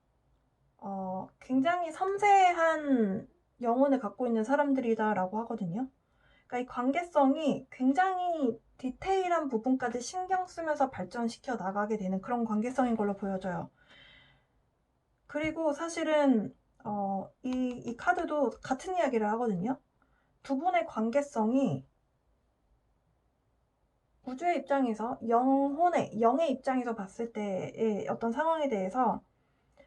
굉장히 섬세한 영혼을 갖고 있는 사람들이다라고 하거든요. 그러니까 이 관계성이 굉장히 디테일한 부분까지 신경 쓰면서 발전시켜 나가게 되는 그런 관계성인 걸로 보여져요. 그리고 사실은 이 카드도 같은 이야기를 하거든요. 두 분의 관계성이 우주의 입장에서 영의 입장에서 봤을 때의 어떤 상황에 대해서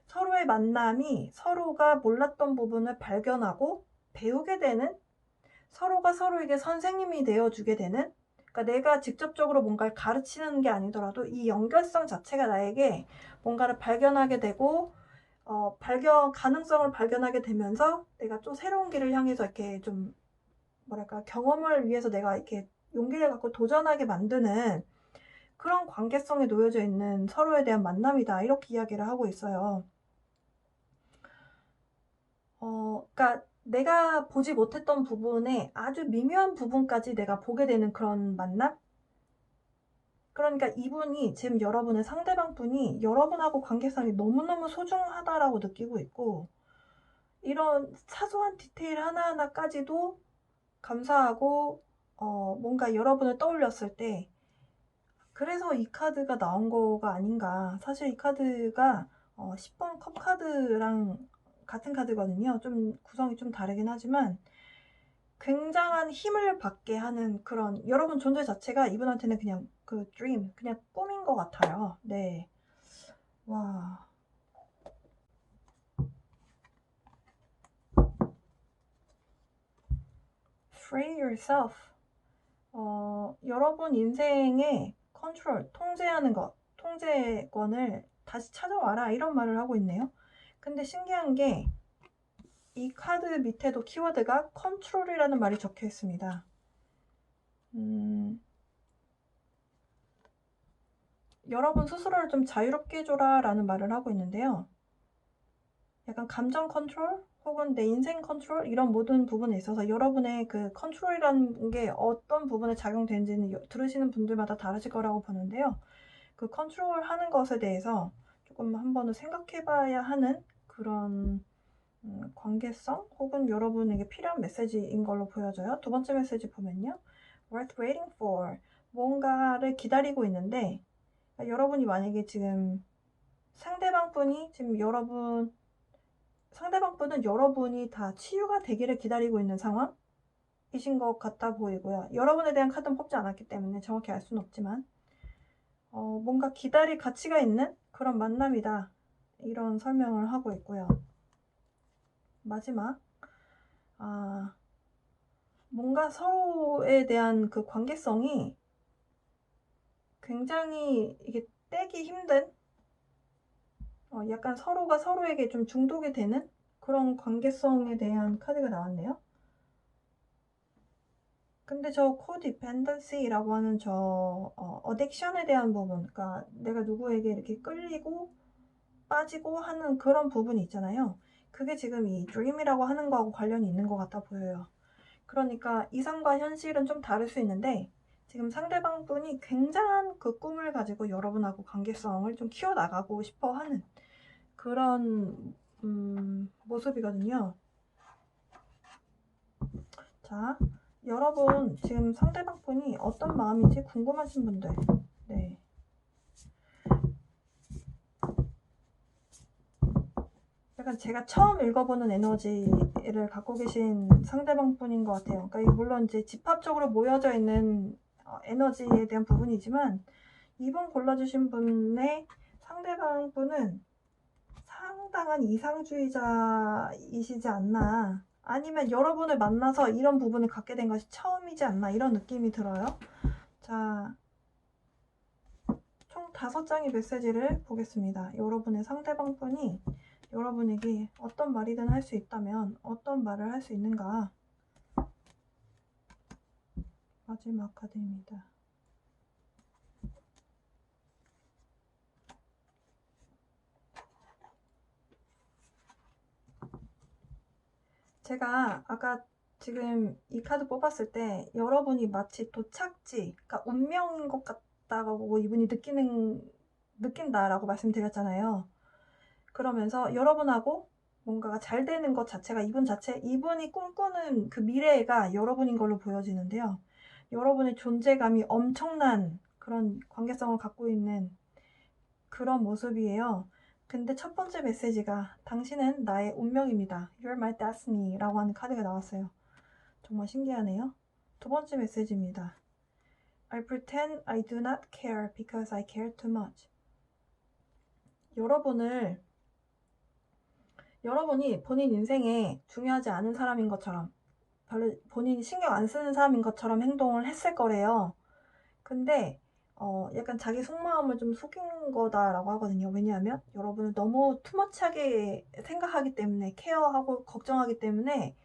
서로의 만남이 서로가 몰랐던 부분을 발견하고 배우게 되는, 서로가 서로에게 선생님이 되어주게 되는, 그러니까 내가 직접적으로 뭔가를 가르치는 게 아니더라도 이 연결성 자체가 나에게 뭔가를 발견하게 되고 가능성을 발견하게 되면서 내가 또 새로운 길을 향해서 이렇게 좀 뭐랄까 경험을 위해서 내가 이렇게 용기를 갖고 도전하게 만드는 그런 관계성에 놓여져 있는 서로에 대한 만남이다, 이렇게 이야기를 하고 있어요. 그러니까 내가 보지 못했던 부분에 아주 미묘한 부분까지 내가 보게 되는 그런 만남? 그러니까 이분이 지금 여러분의 상대방 분이 여러분하고 관계성이 너무너무 소중하다라고 느끼고 있고, 이런 사소한 디테일 하나하나까지도 감사하고 뭔가 여러분을 떠올렸을 때, 그래서 이 카드가 나온 거가 아닌가. 사실 이 카드가 10번 컵 카드랑 같은 카드거든요. 좀 구성이 좀 다르긴 하지만 굉장한 힘을 받게 하는 그런, 여러분 존재 자체가 이분한테는 그냥 그 dream, 그냥 꿈인 것 같아요. 네. 와. Free yourself. 여러분 인생의 컨트롤, 통제하는 것, 통제권을 다시 찾아와라, 이런 말을 하고 있네요. 근데 신기한 게 이 카드 밑에도 키워드가 컨트롤이라는 말이 적혀 있습니다. 여러분 스스로를 좀 자유롭게 해줘라 라는 말을 하고 있는데요. 약간 감정 컨트롤 혹은 내 인생 컨트롤, 이런 모든 부분에 있어서 여러분의 그 컨트롤이라는 게 어떤 부분에 작용되는지는 들으시는 분들마다 다르실 거라고 보는데요. 그 컨트롤 하는 것에 대해서 조금 한번은 생각해 봐야 하는 그런 관계성 혹은 여러분에게 필요한 메시지인 걸로 보여져요. 두 번째 메시지 보면요. Worth waiting for. 뭔가를 기다리고 있는데, 여러분이 만약에 지금 상대방 분은 여러분이 다 치유가 되기를 기다리고 있는 상황이신 것 같아 보이고요. 여러분에 대한 카드는 뽑지 않았기 때문에 정확히 알 수는 없지만 뭔가 기다릴 가치가 있는 그런 만남이다, 이런 설명을 하고 있고요. 마지막, 뭔가 서로에 대한 그 관계성이 굉장히 이게 떼기 힘든, 약간 서로가 서로에게 좀 중독이 되는 그런 관계성에 대한 카드가 나왔네요. 근데 저 코디펜던시라고 하는 저 어딕션에 대한 부분, 그러니까 내가 누구에게 이렇게 끌리고 빠지고 하는 그런 부분이 있잖아요. 그게 지금 이 드림이라고 하는 거하고 관련이 있는 것 같아 보여요. 그러니까 이상과 현실은 좀 다를 수 있는데 지금 상대방분이 굉장한 그 꿈을 가지고 여러분하고 관계성을 좀 키워나가고 싶어 하는 그런 모습이거든요. 자, 여러분 지금 상대방분이 어떤 마음인지 궁금하신 분들, 네, 약간 제가 처음 읽어보는 에너지를 갖고 계신 상대방분인 것 같아요. 그러니까 물론 이제 집합적으로 모여져 있는 에너지에 대한 부분이지만 이번 골라주신 분의 상대방분은 상당한 이상주의자이시지 않나, 아니면 여러분을 만나서 이런 부분을 갖게 된 것이 처음이지 않나, 이런 느낌이 들어요. 자, 총 5장의 메시지를 보겠습니다. 여러분의 상대방분이 여러분에게 어떤 말이든 할 수 있다면 어떤 말을 할 수 있는가. 마지막 카드입니다. 제가 아까 지금 이 카드 뽑았을 때 여러분이 마치 도착지, 그러니까 운명인 것 같다고 이분이 느낀다라고 말씀드렸잖아요. 그러면서 여러분하고 뭔가가 잘 되는 것 자체가 이분이 꿈꾸는 그 미래가 여러분인 걸로 보여지는데요. 여러분의 존재감이 엄청난 그런 관계성을 갖고 있는 그런 모습이에요. 근데 첫 번째 메시지가 당신은 나의 운명입니다. You're my destiny 라고 하는 카드가 나왔어요. 정말 신기하네요. 두 번째 메시지입니다. I pretend I do not care because I care too much. 여러분이 본인 인생에 중요하지 않은 사람인 것처럼, 별로 본인이 신경 안 쓰는 사람인 것처럼 행동을 했을 거래요. 근데 약간 자기 속마음을 좀 속인 거다라고 하거든요. 왜냐하면 여러분을 너무 투머치하게 생각하기 때문에, 케어하고 걱정하기 때문에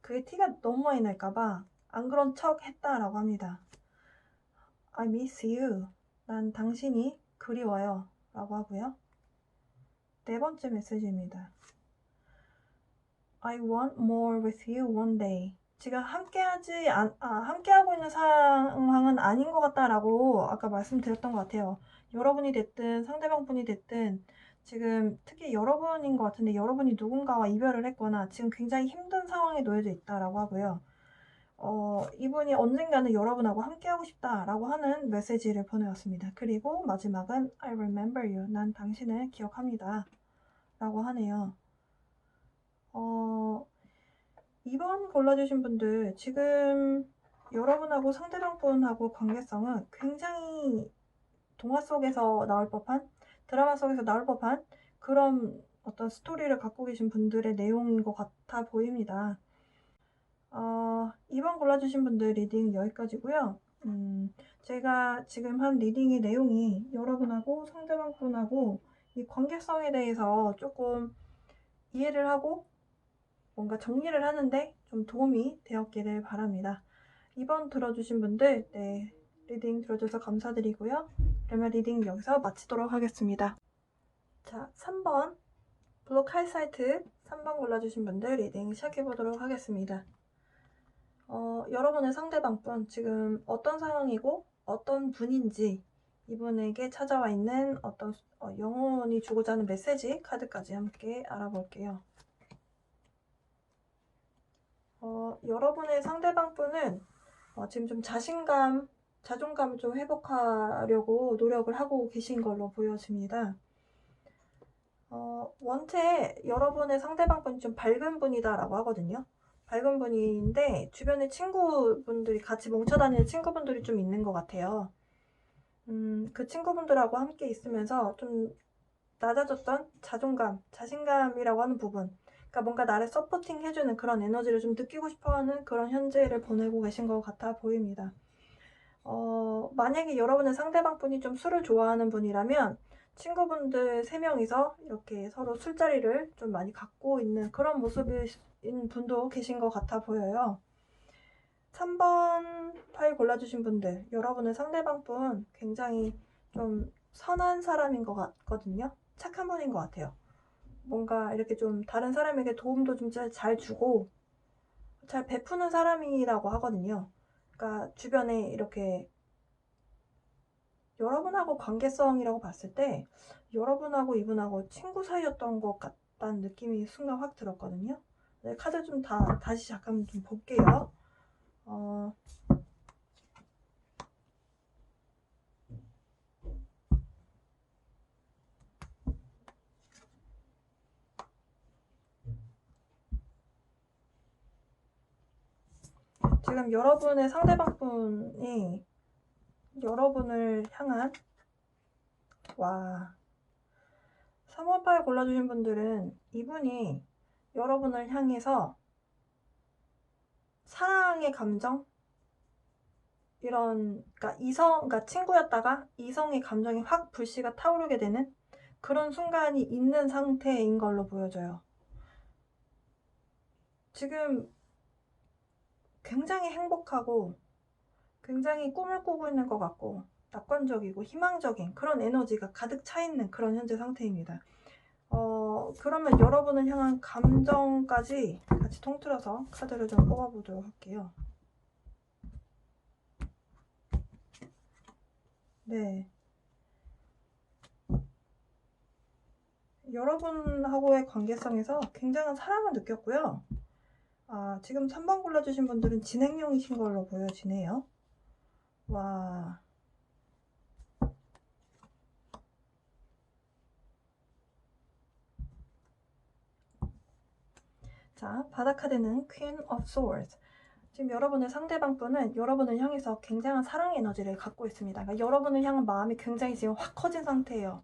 그게 티가 너무 많이 날까봐 안 그런 척 했다라고 합니다. I miss you. 난 당신이 그리워요. 라고 하고요. 네 번째 메시지입니다. I want more with you one day. 지금 함께하고 있는 상황은 아닌 것 같다라고 아까 말씀드렸던 것 같아요. 여러분이 됐든 상대방 분이 됐든 지금 특히 여러분인 것 같은데, 여러분이 누군가와 이별을 했거나 지금 굉장히 힘든 상황에 놓여져 있다라고 하고요. 이분이 언젠가는 여러분하고 함께하고 싶다라고 하는 메시지를 보내왔습니다. 그리고 마지막은 I remember you. 난 당신을 기억합니다. 라고 하네요. 2번 골라주신 분들, 지금 여러분하고 상대방 분하고 관계성은 굉장히 동화 속에서 나올 법한, 드라마 속에서 나올 법한 그런 어떤 스토리를 갖고 계신 분들의 내용인 것 같아 보입니다. 2번 골라주신 분들 리딩 여기까지고요. 제가 지금 한 리딩의 내용이 여러분하고 상대방 분하고 이 관계성에 대해서 조금 이해를 하고 뭔가 정리를 하는데 좀 도움이 되었기를 바랍니다. 2번 들어주신 분들, 네, 리딩 들어줘서 감사드리고요. 그러면 리딩 여기서 마치도록 하겠습니다. 자, 3번 블록 할 사이트 3번 골라주신 분들 리딩 시작해보도록 하겠습니다. 여러분의 상대방분 지금 어떤 상황이고 어떤 분인지, 이분에게 찾아와 있는 어떤 영혼이 주고자 하는 메시지 카드까지 함께 알아볼게요. 여러분의 상대방분은 지금 좀 자존감을 좀 회복하려고 노력을 하고 계신 걸로 보여집니다. 원체 여러분의 상대방분이 좀 밝은 분이다라고 하거든요. 밝은 분인데 주변에 친구분들이, 같이 뭉쳐다니는 친구분들이 좀 있는 것 같아요. 그 친구분들하고 함께 있으면서 좀 낮아졌던 자신감이라고 하는 부분, 그러니까 뭔가 나를 서포팅 해주는 그런 에너지를 좀 느끼고 싶어하는 그런 현재를 보내고 계신 것 같아 보입니다. 만약에 여러분의 상대방분이 좀 술을 좋아하는 분이라면 친구분들 3명이서 이렇게 서로 술자리를 좀 많이 갖고 있는 그런 모습인 분도 계신 것 같아 보여요. 3번 파일 골라주신 분들, 여러분의 상대방분 굉장히 좀 선한 사람인 것 같거든요. 착한 분인 것 같아요. 뭔가 이렇게 좀 다른 사람에게 도움도 좀 잘 주고 잘 베푸는 사람이라고 하거든요. 그러니까 주변에 이렇게 여러분하고 관계성이라고 봤을 때 여러분하고 이분하고 친구 사이였던 것 같다는 느낌이 순간 확 들었거든요. 네, 카드 좀 다시 잠깐 좀 볼게요. 지금 여러분의 상대방분이 여러분을 향한 3번 파일 골라주신 분들은 이분이 여러분을 향해서 사랑의 감정, 그러니까 친구였다가 이성의 감정이 확 불씨가 타오르게 되는 그런 순간이 있는 상태인 걸로 보여져요. 지금 굉장히 행복하고 굉장히 꿈을 꾸고 있는 것 같고 낙관적이고 희망적인 그런 에너지가 가득 차 있는 그런 현재 상태입니다. 그러면 여러분을 향한 감정까지 같이 통틀어서 카드를 좀 뽑아보도록 할게요. 네. 여러분하고의 관계성에서 굉장한 사랑을 느꼈고요. 지금 3번 골라주신 분들은 진행형이신 걸로 보여지네요. 와. 자, 바닥 카드는 Queen of Swords. 지금 여러분의 상대방분은 여러분을 향해서 굉장한 사랑 에너지를 갖고 있습니다. 그러니까 여러분을 향한 마음이 굉장히 지금 확 커진 상태예요.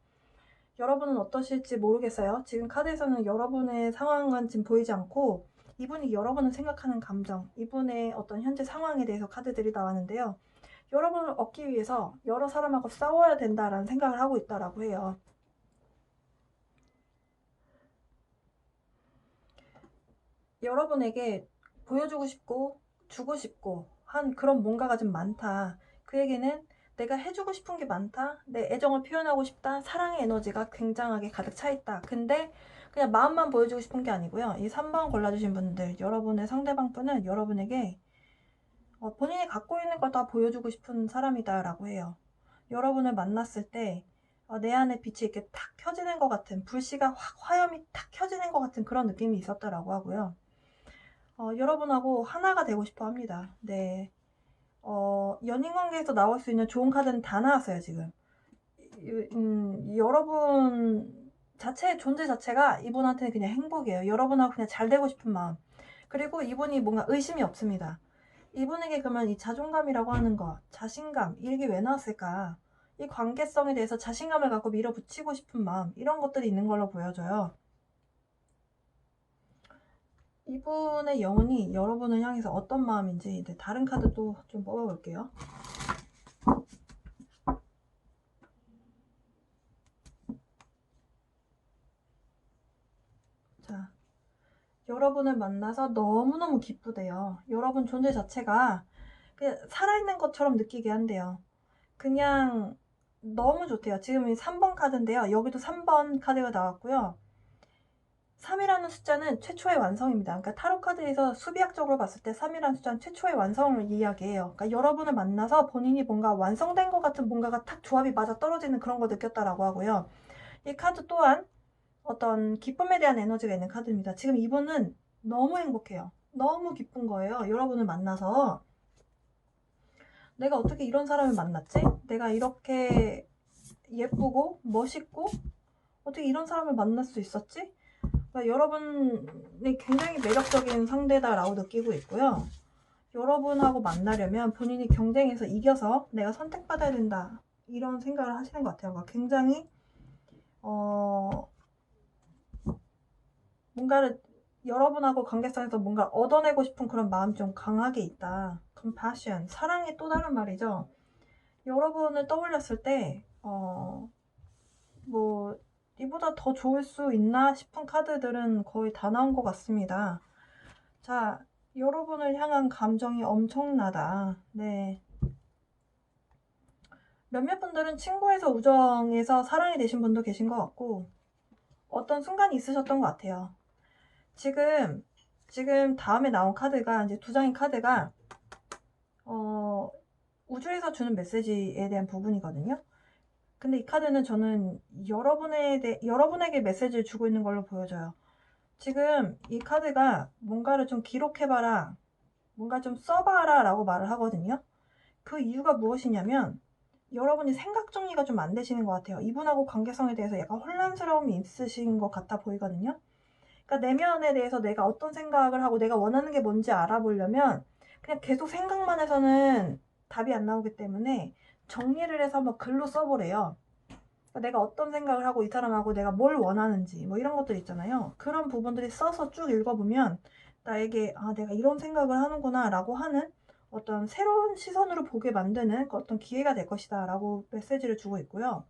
여러분은 어떠실지 모르겠어요. 지금 카드에서는 여러분의 상황은 지금 보이지 않고 이분이 여러분을 생각하는 감정, 이분의 어떤 현재 상황에 대해서 카드들이 나왔는데요. 여러분을 얻기 위해서 여러 사람하고 싸워야 된다라는 생각을 하고 있다라고 해요. 여러분에게 보여주고 싶고 주고 싶고 한 그런 뭔가가 좀 많다. 그에게는 내가 해주고 싶은 게 많다. 내 애정을 표현하고 싶다. 사랑의 에너지가 굉장하게 가득 차 있다. 근데 그냥 마음만 보여주고 싶은 게 아니고요. 이 3번 골라주신 분들, 여러분의 상대방분은 여러분에게 본인이 갖고 있는 걸 다 보여주고 싶은 사람이다라고 해요. 여러분을 만났을 때 내 안에 빛이 이렇게 탁 켜지는 것 같은, 불씨가 확 화염이 탁 켜지는 것 같은 그런 느낌이 있었다라고 하고요. 여러분하고 하나가 되고 싶어 합니다. 네. 연인 관계에서 나올 수 있는 좋은 카드는 다 나왔어요, 지금. 여러분 자체의 존재 자체가 이분한테는 그냥 행복이에요. 여러분하고 그냥 잘 되고 싶은 마음. 그리고 이분이 뭔가 의심이 없습니다. 이분에게 그러면 이 자존감이라고 하는 거, 자신감, 이게 왜 나왔을까? 이 관계성에 대해서 자신감을 갖고 밀어붙이고 싶은 마음, 이런 것들이 있는 걸로 보여져요. 이분의 영혼이 여러분을 향해서 어떤 마음인지 다른 카드도 좀 뽑아볼게요. 자, 여러분을 만나서 너무너무 기쁘대요. 여러분 존재 자체가 그냥 살아있는 것처럼 느끼게 한대요. 그냥 너무 좋대요. 지금 이 3번 카드인데요. 여기도 3번 카드가 나왔고요. 3이라는 숫자는 최초의 완성입니다. 그러니까 타로 카드에서 수비학적으로 봤을 때 3이라는 숫자는 최초의 완성을 이야기해요. 그러니까 여러분을 만나서 본인이 뭔가 완성된 것 같은 뭔가가 탁 조합이 맞아 떨어지는 그런 걸 느꼈다라고 하고요. 이 카드 또한 어떤 기쁨에 대한 에너지가 있는 카드입니다. 지금 이분은 너무 행복해요. 너무 기쁜 거예요. 여러분을 만나서 내가 어떻게 이런 사람을 만났지? 내가 이렇게 예쁘고 멋있고 어떻게 이런 사람을 만날 수 있었지? 그러니까 여러분이 굉장히 매력적인 상대다라고 느끼고 있고요. 여러분하고 만나려면 본인이 경쟁에서 이겨서 내가 선택받아야 된다. 이런 생각을 하시는 것 같아요. 그러니까 굉장히 뭔가를 여러분하고 관계성에서 뭔가 얻어내고 싶은 그런 마음이 좀 강하게 있다. compassion, 사랑의 또 다른 말이죠. 여러분을 떠올렸을 때 뭐 이보다 더 좋을 수 있나 싶은 카드들은 거의 다 나온 것 같습니다. 자, 여러분을 향한 감정이 엄청나다. 네. 몇몇 분들은 친구에서 우정에서 사랑이 되신 분도 계신 것 같고, 어떤 순간이 있으셨던 것 같아요. 지금 다음에 나온 카드가, 이제 두 장의 카드가, 우주에서 주는 메시지에 대한 부분이거든요. 근데 이 카드는 저는 여러분에게 메시지를 주고 있는 걸로 보여져요. 지금 이 카드가 뭔가를 좀 기록해봐라, 뭔가 좀 써봐라 라고 말을 하거든요. 그 이유가 무엇이냐면, 여러분이 생각 정리가 좀 안 되시는 것 같아요. 이분하고 관계성에 대해서 약간 혼란스러움이 있으신 것 같아 보이거든요. 그러니까 내면에 대해서 내가 어떤 생각을 하고 내가 원하는 게 뭔지 알아보려면 그냥 계속 생각만 해서는 답이 안 나오기 때문에 정리를 해서 한번 글로 써보래요. 그러니까 내가 어떤 생각을 하고 이 사람하고 내가 뭘 원하는지 뭐 이런 것들 있잖아요. 그런 부분들이 써서 쭉 읽어보면 나에게 내가 이런 생각을 하는구나 라고 하는 어떤 새로운 시선으로 보게 만드는 어떤 기회가 될 것이다 라고 메시지를 주고 있고요.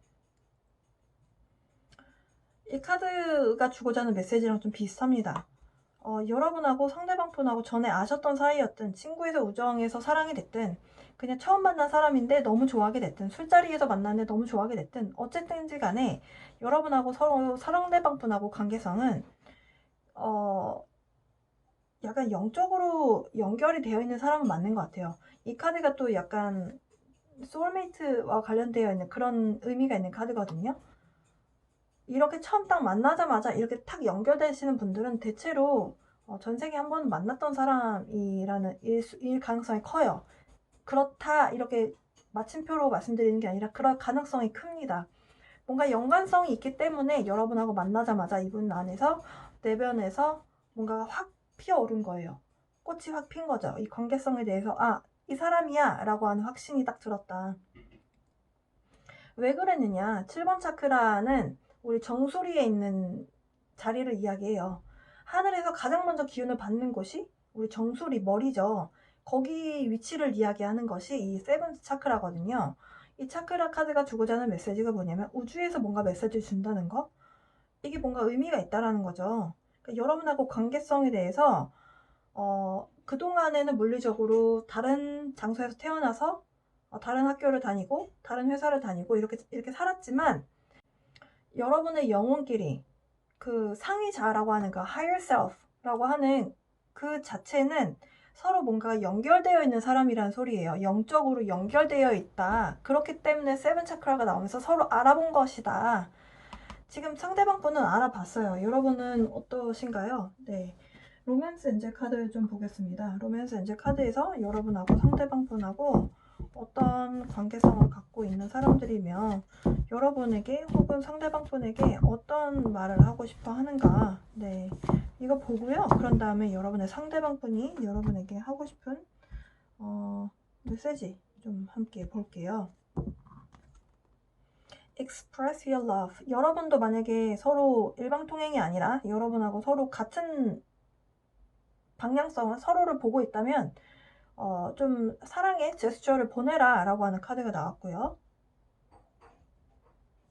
이 카드가 주고자 하는 메시지랑 좀 비슷합니다. 여러분하고 상대방 분하고 전에 아셨던 사이였든 친구에서 우정에서 사랑이 됐든 그냥 처음 만난 사람인데 너무 좋아하게 됐든 술자리에서 만났는데 너무 좋아하게 됐든 어쨌든지 간에 여러분하고 서로 상대방 분하고 관계성은 약간 영적으로 연결이 되어 있는 사람은 맞는 것 같아요. 이 카드가 또 약간 소울메이트와 관련되어 있는 그런 의미가 있는 카드거든요. 이렇게 처음 딱 만나자마자 이렇게 탁 연결되시는 분들은 대체로 전 세계 한 번 만났던 사람이라는 일 가능성이 커요. 그렇다 이렇게 마침표로 말씀드리는 게 아니라 그럴 가능성이 큽니다. 뭔가 연관성이 있기 때문에 여러분하고 만나자마자 이분 안에서 내면에서 뭔가가 확 피어오른 거예요. 꽃이 확 핀 거죠. 이 관계성에 대해서 이 사람이야 라고 하는 확신이 딱 들었다. 왜 그랬느냐, 7번 차크라는 우리 정수리에 있는 자리를 이야기해요. 하늘에서 가장 먼저 기운을 받는 곳이 우리 정수리 머리죠. 거기 위치를 이야기하는 것이 이 세븐 차크라거든요. 이 차크라 카드가 주고자 하는 메시지가 뭐냐면 우주에서 뭔가 메시지를 준다는 거, 이게 뭔가 의미가 있다라는 거죠. 그러니까 여러분하고 관계성에 대해서 그동안에는 물리적으로 다른 장소에서 태어나서 다른 학교를 다니고 다른 회사를 다니고 이렇게 살았지만 여러분의 영혼끼리 그 상위자라고 하는 그 higher self라고 하는 그 자체는 서로 뭔가 연결되어 있는 사람이라는 소리예요. 영적으로 연결되어 있다. 그렇기 때문에 세븐 차크라가 나오면서 서로 알아본 것이다. 지금 상대방 분은 알아봤어요. 여러분은 어떠신가요? 네. 로맨스 엔젤 카드를 좀 보겠습니다. 로맨스 엔젤 카드에서 여러분하고 상대방 분하고 어떤 관계성을 갖고 있는 사람들이며 여러분에게 혹은 상대방 분에게 어떤 말을 하고 싶어 하는가. 네. 이거 보고요. 그런 다음에 여러분의 상대방 분이 여러분에게 하고 싶은 메시지 좀 함께 볼게요. Express your love. 여러분도 만약에 서로 일방통행이 아니라 여러분하고 서로 같은 방향성을 서로를 보고 있다면 좀 사랑의 제스처를 보내라 라고 하는 카드가 나왔고요.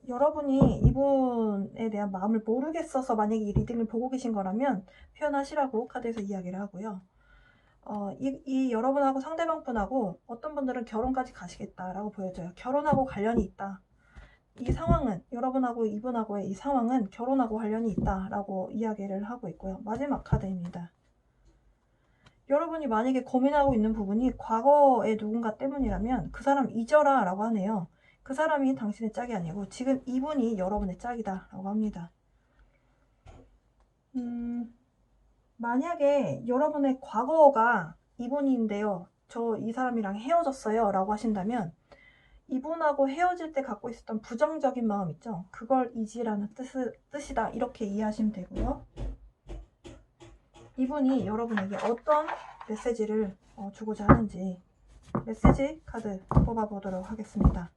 여러분이 이분에 대한 마음을 모르겠어서 만약에 이 리딩을 보고 계신 거라면 표현하시라고 카드에서 이야기를 하고요. 이 여러분하고 상대방 분하고 어떤 분들은 결혼까지 가시겠다라고 보여져요. 결혼하고 관련이 있다. 이 상황은 여러분하고 이분하고의 이 상황은 결혼하고 관련이 있다라고 이야기를 하고 있고요. 마지막 카드입니다. 여러분이 만약에 고민하고 있는 부분이 과거의 누군가 때문이라면 그 사람 잊어라 라고 하네요. 그 사람이 당신의 짝이 아니고 지금 이분이 여러분의 짝이다 라고 합니다. 만약에 여러분의 과거가 이분인데요, 저 이 사람이랑 헤어졌어요 라고 하신다면 이분하고 헤어질 때 갖고 있었던 부정적인 마음 있죠? 그걸 잊으라는 뜻이다 이렇게 이해하시면 되고요. 이분이 여러분에게 어떤 메시지를 주고자 하는지 메시지 카드 뽑아보도록 하겠습니다.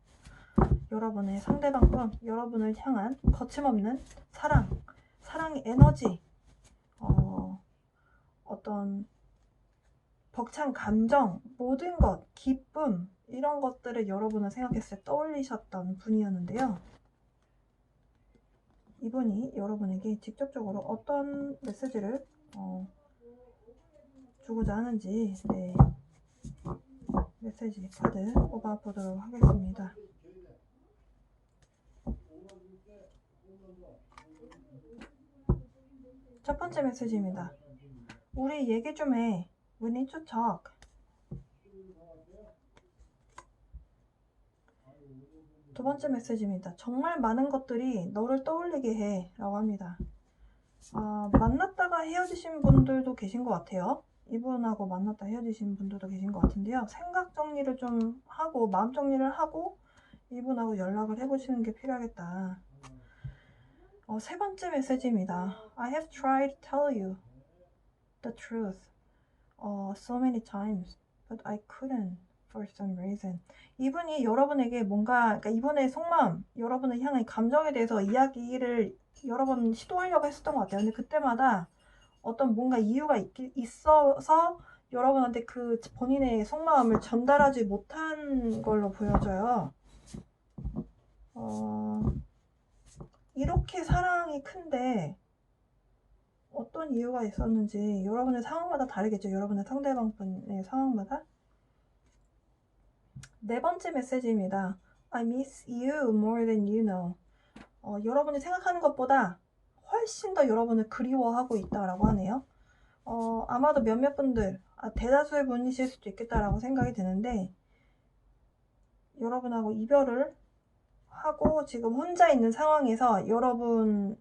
여러분의 상대방과 여러분을 향한 거침없는 사랑의 에너지, 어떤 벅찬 감정, 모든 것, 기쁨, 이런 것들을 여러분을 생각했을 때 떠올리셨던 분이었는데요. 이분이 여러분에게 직접적으로 어떤 메시지를 주고자 하는지 네, 메시지 카드 뽑아보도록 하겠습니다. 첫 번째 메시지입니다. 우리 얘기 좀 해. We need to talk. 두 번째 메시지입니다. 정말 많은 것들이 너를 떠올리게 해 라고 합니다. 만났다가 헤어지신 분들도 계신 것 같아요. 이분하고 만났다 헤어지신 분들도 계신 것 같은데요. 생각 정리를 좀 하고 마음 정리를 하고 이분하고 연락을 해보시는 게 필요하겠다. 세 번째 메시지입니다. I have tried to tell you the truth so many times, but I couldn't for some reason. 이분이 여러분에게 뭔가, 그러니까 이분의 속마음, 여러분을 향한 감정에 대해서 이야기를 여러 번 시도하려고 했었던 것 같아요. 근데 그때마다 어떤 뭔가 이유가 있어서 여러분한테 그 본인의 속마음을 전달하지 못한 걸로 보여져요. 이렇게 사랑이 큰데 어떤 이유가 있었는지 여러분의 상황마다 다르겠죠. 여러분의 상대방분의 상황마다. 네 번째 메시지입니다. I miss you more than you know. 여러분이 생각하는 것보다 훨씬 더 여러분을 그리워하고 있다라고 하네요. 아마도 몇몇 분들, 대다수의 분이실 수도 있겠다라고 생각이 드는데 여러분하고 이별을 하고 지금 혼자 있는 상황에서 여러분을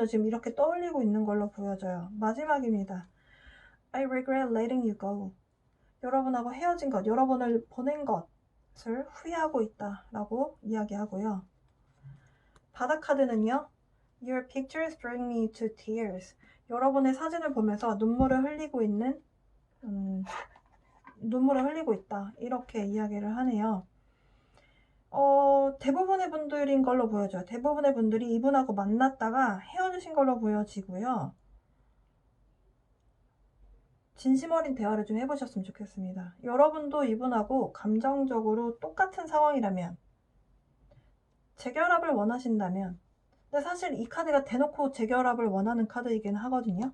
지금 이렇게 떠올리고 있는 걸로 보여져요. 마지막입니다. I regret letting you go. 여러분하고 헤어진 것, 여러분을 보낸 것을 후회하고 있다라고 이야기하고요. 바다 카드는요. Your pictures bring me to tears. 여러분의 사진을 보면서 눈물을 흘리고 있다. 이렇게 이야기를 하네요. 대부분의 분들인 걸로 보여져요. 대부분의 분들이 이분하고 만났다가 헤어지신 걸로 보여지고요. 진심 어린 대화를 좀 해보셨으면 좋겠습니다. 여러분도 이분하고 감정적으로 똑같은 상황이라면, 재결합을 원하신다면, 근데 사실 이 카드가 대놓고 재결합을 원하는 카드이긴 하거든요.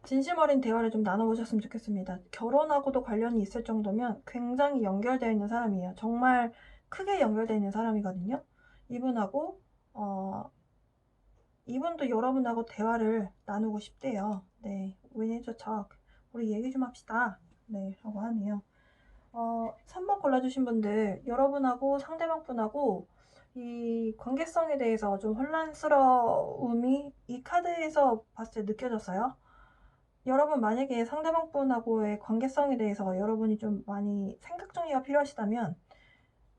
진심 어린 대화를 좀 나눠보셨으면 좋겠습니다. 결혼하고도 관련이 있을 정도면 굉장히 연결되어 있는 사람이에요. 정말 크게 연결되어 있는 사람이거든요. 이분하고 이분도 여러분하고 대화를 나누고 싶대요. 네, we need to talk. 우리 얘기 좀 합시다. 네, 라고 하네요. 3번 골라주신 분들, 여러분하고 상대방분하고 이 관계성에 대해서 좀 혼란스러움이 이 카드에서 봤을 때 느껴졌어요. 여러분 만약에 상대방분하고의 관계성에 대해서 여러분이 좀 많이 생각 정리가 필요하시다면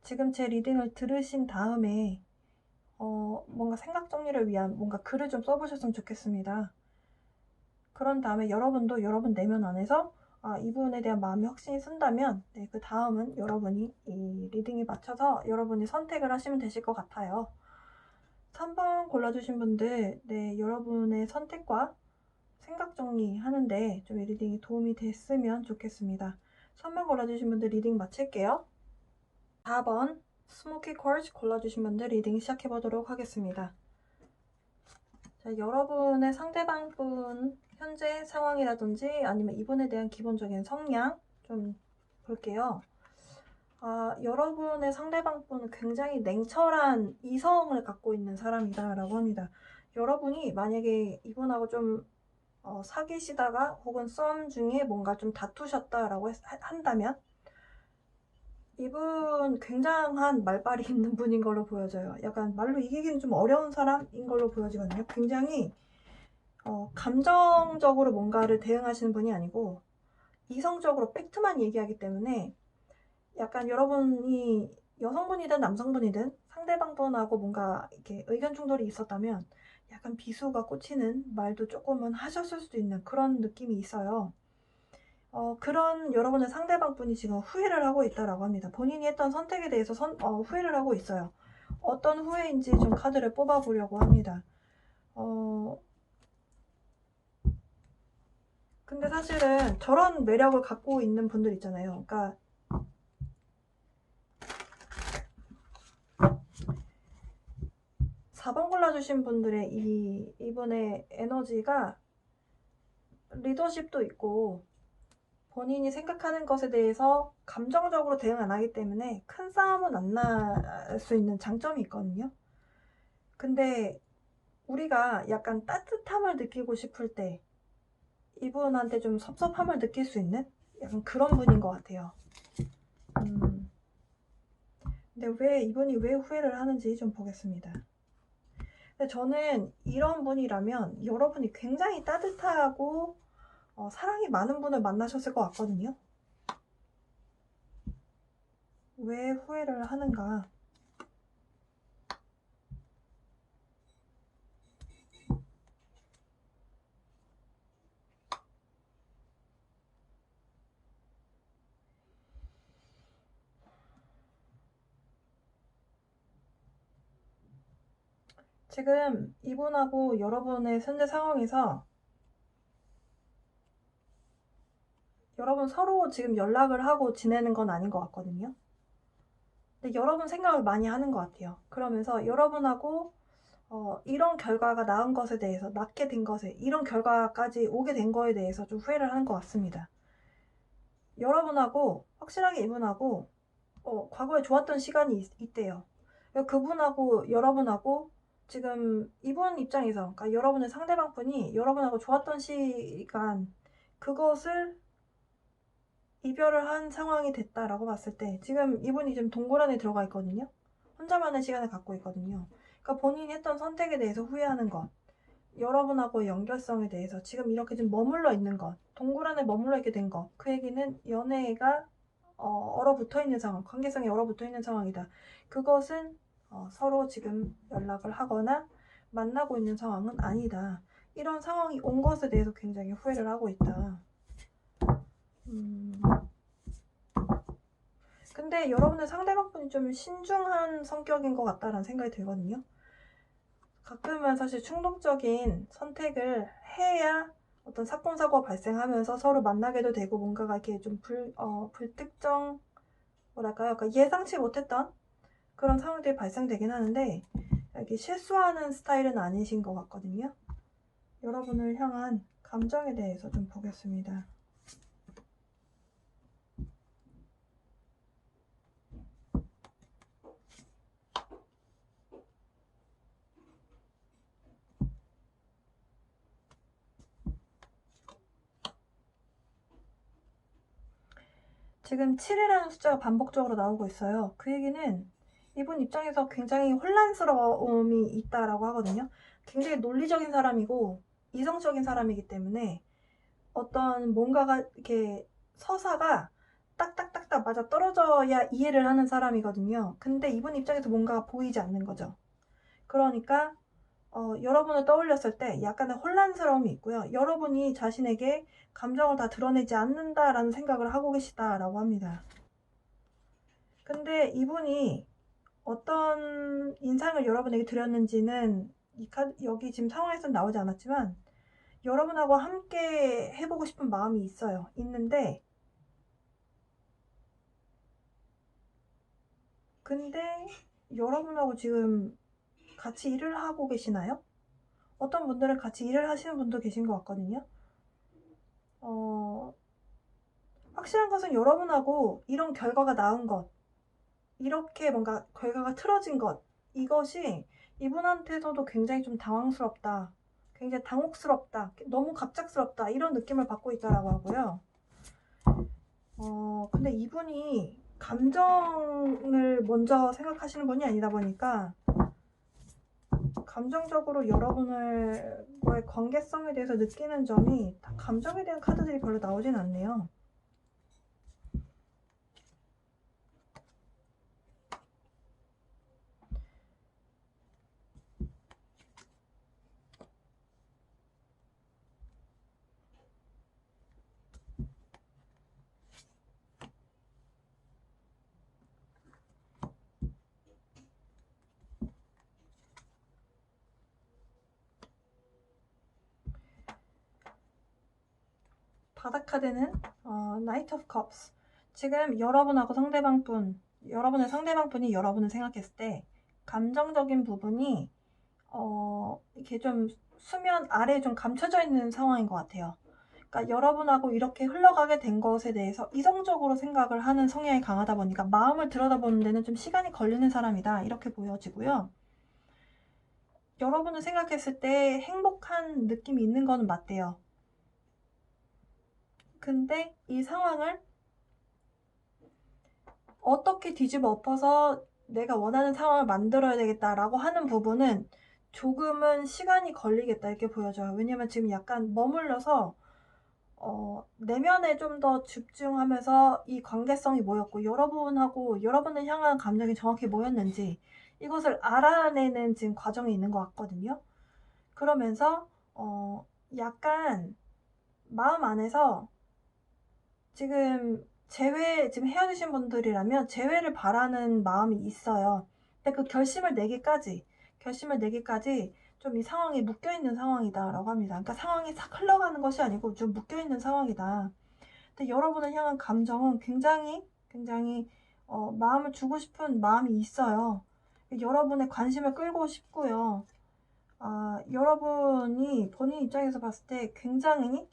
지금 제 리딩을 들으신 다음에 뭔가 생각 정리를 위한 뭔가 글을 좀 써보셨으면 좋겠습니다. 그런 다음에 여러분도 여러분 내면 안에서 이분에 대한 마음의 확신이 쓴다면 네, 그 다음은 여러분이 이 리딩에 맞춰서 여러분이 선택을 하시면 되실 것 같아요. 3번 골라주신 분들, 네, 여러분의 선택과 생각 정리하는데 좀 이 리딩이 도움이 됐으면 좋겠습니다. 3번 골라주신 분들 리딩 마칠게요. 4번 스모키 쿼츠 골라주신 분들 리딩 시작해보도록 하겠습니다. 자, 여러분의 상대방분 현재 상황이라든지 아니면 이분에 대한 기본적인 성향 좀 볼게요. 여러분의 상대방분은 굉장히 냉철한 이성을 갖고 있는 사람이다 라고 합니다. 여러분이 만약에 이분하고 좀 사귀시다가 혹은 썸 중에 뭔가 좀 다투셨다라고 한다면 이분 굉장한 말발이 있는 분인 걸로 보여져요. 약간 말로 이기기는 좀 어려운 사람인 걸로 보여지거든요. 굉장히 감정적으로 뭔가를 대응하시는 분이 아니고 이성적으로 팩트만 얘기하기 때문에 약간 여러분이 여성분이든 남성분이든 상대방분하고 뭔가 이렇게 의견 충돌이 있었다면 약간 비수가 꽂히는 말도 조금은 하셨을 수도 있는 그런 느낌이 있어요. 그런 여러분의 상대방분이 지금 후회를 하고 있다라고 합니다. 본인이 했던 선택에 대해서 후회를 하고 있어요. 어떤 후회인지 좀 카드를 뽑아보려고 합니다. 근데 사실은 저런 매력을 갖고 있는 분들 있잖아요. 그러니까 골라주신 분들의 이분의 에너지가 리더십도 있고 본인이 생각하는 것에 대해서 감정적으로 대응 안 하기 때문에 큰 싸움은 안 날 수 있는 장점이 있거든요. 근데 우리가 약간 따뜻함을 느끼고 싶을 때 이분한테 좀 섭섭함을 느낄 수 있는 약간 그런 분인 것 같아요. 근데 이분이 왜 후회를 하는지 좀 보겠습니다. 근데 저는 이런 분이라면 여러분이 굉장히 따뜻하고 사랑이 많은 분을 만나셨을 것 같거든요. 왜 후회를 하는가? 지금 이분하고 여러분의 현재 상황에서 여러분 서로 지금 연락을 하고 지내는 건 아닌 것 같거든요. 근데 여러분 생각을 많이 하는 것 같아요. 그러면서 여러분하고 이런 결과가 나은 것에 대해서, 낳게 된 것에, 이런 결과까지 오게 된 거에 대해서 좀 후회를 하는 것 같습니다. 여러분하고 확실하게 이분하고 과거에 좋았던 시간이 있대요. 그분하고 여러분하고 지금 이분 입장에서, 그러니까 여러분의 상대방분이 여러분하고 좋았던 시간, 그것을 이별을 한 상황이 됐다라고 봤을 때 지금 이분이 지금 동굴 안에 들어가 있거든요. 혼자만의 시간을 갖고 있거든요. 그러니까 본인이 했던 선택에 대해서 후회하는 것, 여러분하고의 연결성에 대해서 지금 이렇게 좀 머물러 있는 것, 동굴 안에 머물러 있게 된 것, 그 얘기는 연애가 얼어붙어 있는 상황, 관계성이 얼어붙어 있는 상황이다. 그것은 서로 지금 연락을 하거나 만나고 있는 상황은 아니다. 이런 상황이 온 것에 대해서 굉장히 후회를 하고 있다. 근데 여러분의 상대방분이 좀 신중한 성격인 것 같다라는 생각이 들거든요. 가끔은 사실 충동적인 선택을 해야 어떤 사건, 사고가 발생하면서 서로 만나게도 되고 뭔가가 이렇게 좀 불특정, 뭐랄까요? 그러니까 예상치 못했던 그런 상황들이 발생되긴 하는데 이렇게 실수하는 스타일은 아니신 것 같거든요. 여러분을 향한 감정에 대해서 좀 보겠습니다. 지금 7이라는 숫자가 반복적으로 나오고 있어요. 그 얘기는 이분 입장에서 굉장히 혼란스러움이 있다라고 하거든요. 굉장히 논리적인 사람이고 이성적인 사람이기 때문에 어떤 뭔가가 이렇게 서사가 딱딱딱딱 맞아 떨어져야 이해를 하는 사람이거든요. 근데 이분 입장에서 뭔가가 보이지 않는 거죠. 그러니까 여러분을 떠올렸을 때 약간의 혼란스러움이 있고요. 여러분이 자신에게 감정을 다 드러내지 않는다라는 생각을 하고 계시다라고 합니다. 근데 이분이 어떤 인상을 여러분에게 드렸는지는 여기 지금 상황에서는 나오지 않았지만 여러분하고 함께 해보고 싶은 마음이 있는데 근데 여러분하고 지금 같이 일을 하고 계시나요? 어떤 분들은 같이 일을 하시는 분도 계신 것 같거든요. 확실한 것은 여러분하고 이런 결과가 나온 것, 이렇게 뭔가 결과가 틀어진 것, 이것이 이분한테서도 굉장히 좀 당황스럽다, 굉장히 당혹스럽다, 너무 갑작스럽다 이런 느낌을 받고 있다라고 하고요. 근데 이분이 감정을 먼저 생각하시는 분이 아니다 보니까 감정적으로 여러분과의 관계성에 대해서 느끼는 점이 감정에 대한 카드들이 별로 나오진 않네요. 바닥 카드는 나이트 오브 컵스. 지금 여러분의 상대방분이 여러분을 생각했을 때 감정적인 부분이 이렇게 좀 수면 아래에 좀 감춰져 있는 상황인 것 같아요. 그러니까 여러분하고 이렇게 흘러가게 된 것에 대해서 이성적으로 생각을 하는 성향이 강하다 보니까 마음을 들여다보는 데는 좀 시간이 걸리는 사람이다, 이렇게 보여지고요. 여러분을 생각했을 때 행복한 느낌이 있는 거는 맞대요. 근데 이 상황을 어떻게 뒤집어 엎어서 내가 원하는 상황을 만들어야 되겠다라고 하는 부분은 조금은 시간이 걸리겠다, 이렇게 보여져요. 왜냐면 지금 약간 머물러서 내면에 좀 더 집중하면서 이 관계성이 뭐였고, 여러분하고 여러분을 향한 감정이 정확히 뭐였는지 이것을 알아내는 지금 과정이 있는 것 같거든요. 그러면서 약간 마음 안에서 지금 지금 헤어지신 분들이라면 재회를 바라는 마음이 있어요. 근데 그 결심을 내기까지 좀 이 상황이 묶여있는 상황이다라고 합니다. 그러니까 상황이 싹 흘러가는 것이 아니고 좀 묶여있는 상황이다. 근데 여러분을 향한 감정은 굉장히 마음을 주고 싶은 마음이 있어요. 여러분의 관심을 끌고 싶고요. 여러분이 본인 입장에서 봤을 때 굉장히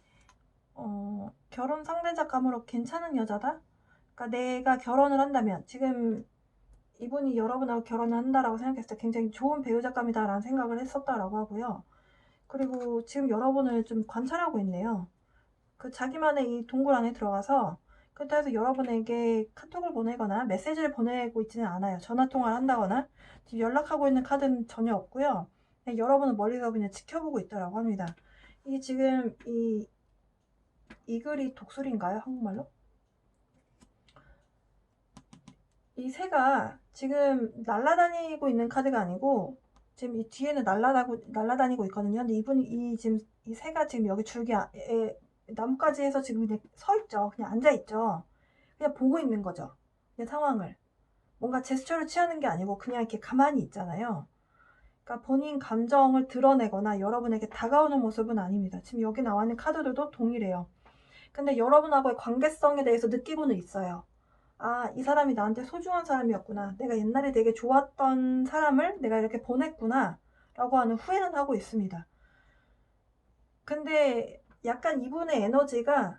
결혼 상대작감으로 괜찮은 여자다? 그러니까 내가 결혼을 한다면, 지금 이분이 여러분하고 결혼을 한다라고 생각했을 때 굉장히 좋은 배우자감이다라는 생각을 했었다라고 하고요. 그리고 지금 여러분을 좀 관찰하고 있네요. 그 자기만의 이 동굴 안에 들어가서 그렇다고 해서 여러분에게 카톡을 보내거나 메시지를 보내고 있지는 않아요. 전화통화를 한다거나 지금 연락하고 있는 카드는 전혀 없고요. 그냥 여러분은 멀리서 그냥 지켜보고 있다라고 합니다. 이게 지금 이 글이 독수리인가요? 한국말로? 이 새가 지금 날아다니고 있는 카드가 아니고 지금 이 뒤에는 날아다니고 있거든요. 근데 이분이 지금 이 새가 지금 여기 나뭇가지에서 지금 그냥 서 있죠. 그냥 앉아 있죠. 그냥 보고 있는 거죠. 그냥 상황을. 뭔가 제스처를 취하는 게 아니고 그냥 이렇게 가만히 있잖아요. 그러니까 본인 감정을 드러내거나 여러분에게 다가오는 모습은 아닙니다. 지금 여기 나와 있는 카드들도 동일해요. 근데 여러분하고의 관계성에 대해서 느끼고는 있어요. 이 사람이 나한테 소중한 사람이었구나. 내가 옛날에 되게 좋았던 사람을 내가 이렇게 보냈구나. 라고 하는 후회는 하고 있습니다. 근데 약간 이분의 에너지가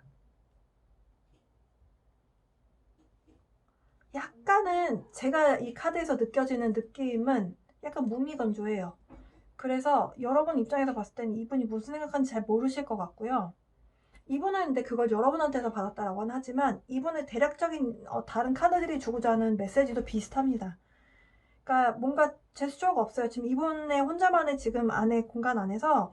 약간은 제가 이 카드에서 느껴지는 느낌은 약간 무미건조해요. 그래서 여러분 입장에서 봤을 때는 이분이 무슨 생각하는지 잘 모르실 것 같고요. 이분은 근데 그걸 여러분한테서 받았다라고는 하지만 이분의 대략적인 다른 카드들이 주고자 하는 메시지도 비슷합니다. 그러니까 뭔가 제스처가 없어요. 지금 이분의 혼자만의 지금 안에 공간 안에서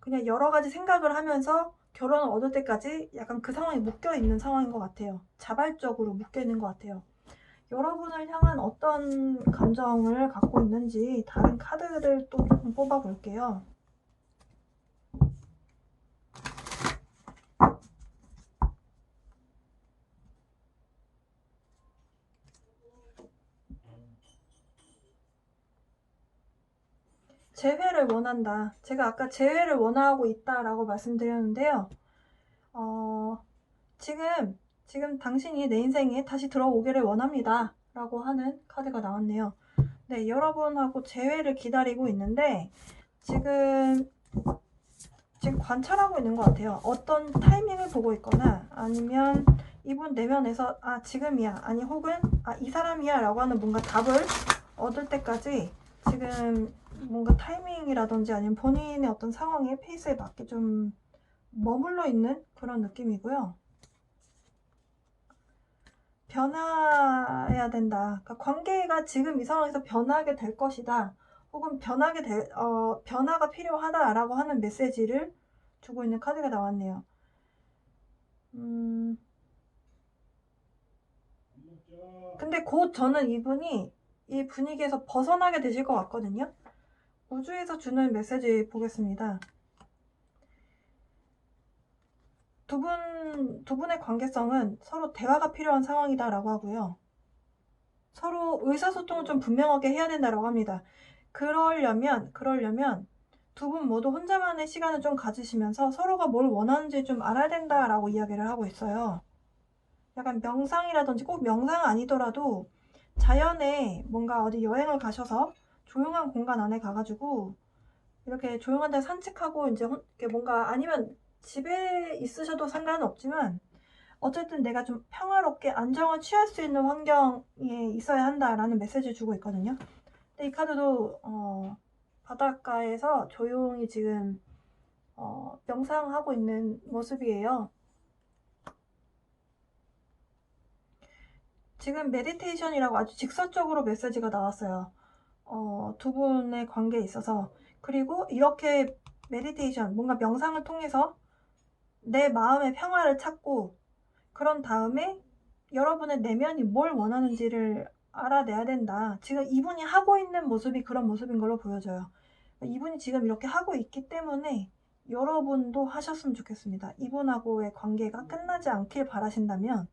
그냥 여러 가지 생각을 하면서 결혼을 얻을 때까지 약간 그 상황에 묶여 있는 상황인 것 같아요. 자발적으로 묶여 있는 것 같아요. 여러분을 향한 어떤 감정을 갖고 있는지 다른 카드를 또 조금 뽑아 볼게요. 재회를 원한다. 제가 아까 재회를 원하고 있다라고 말씀드렸는데요. 지금 당신이 내 인생에 다시 들어오기를 원합니다. 라고 하는 카드가 나왔네요. 네, 여러분하고 재회를 기다리고 있는데 지금 관찰하고 있는 것 같아요. 어떤 타이밍을 보고 있거나 아니면 이분 내면에서 지금이야, 아니 혹은 이 사람이야 라고 하는 뭔가 답을 얻을 때까지 지금 뭔가 타이밍이라든지 아니면 본인의 어떤 상황에 페이스에 맞게 좀 머물러 있는 그런 느낌이고요. 변화해야 된다. 그러니까 관계가 지금 이 상황에서 변하게 될 것이다. 혹은 변화가 필요하다라고 하는 메시지를 주고 있는 카드가 나왔네요. 근데 곧 저는 이분이 이 분위기에서 벗어나게 되실 것 같거든요. 우주에서 주는 메시지 보겠습니다. 두 분의 관계성은 서로 대화가 필요한 상황이다라고 하고요. 서로 의사소통을 좀 분명하게 해야 된다라고 합니다. 그러려면 두 분 모두 혼자만의 시간을 좀 가지시면서 서로가 뭘 원하는지 좀 알아야 된다라고 이야기를 하고 있어요. 약간 명상이라든지 꼭 명상 아니더라도 자연에 뭔가 어디 여행을 가셔서 조용한 공간 안에 가가지고 이렇게 조용한 데 산책하고 이제 이렇게 뭔가 아니면 집에 있으셔도 상관은 없지만 어쨌든 내가 좀 평화롭게 안정을 취할 수 있는 환경에 있어야 한다라는 메시지를 주고 있거든요. 근데 이 카드도 바닷가에서 조용히 지금 명상하고 있는 모습이에요. 지금 메디테이션이라고 아주 직설적으로 메시지가 나왔어요. 두 분의 관계에 있어서. 그리고 이렇게 메디테이션, 뭔가 명상을 통해서 내 마음의 평화를 찾고 그런 다음에 여러분의 내면이 뭘 원하는지를 알아내야 된다. 지금 이분이 하고 있는 모습이 그런 모습인 걸로 보여져요. 이분이 지금 이렇게 하고 있기 때문에 여러분도 하셨으면 좋겠습니다. 이분하고의 관계가 끝나지 않길 바라신다면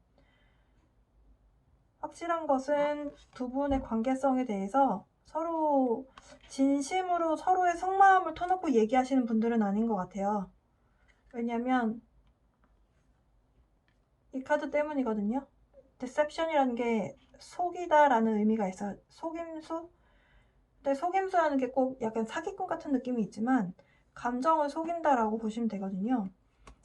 확실한 것은 두 분의 관계성에 대해서 서로 진심으로 서로의 속마음을 터놓고 얘기하시는 분들은 아닌 것 같아요. 왜냐면 이 카드 때문이거든요. deception이라는 게 속이다라는 의미가 있어요. 속임수? 근데 속임수라는 게 꼭 약간 사기꾼 같은 느낌이 있지만 감정을 속인다라고 보시면 되거든요.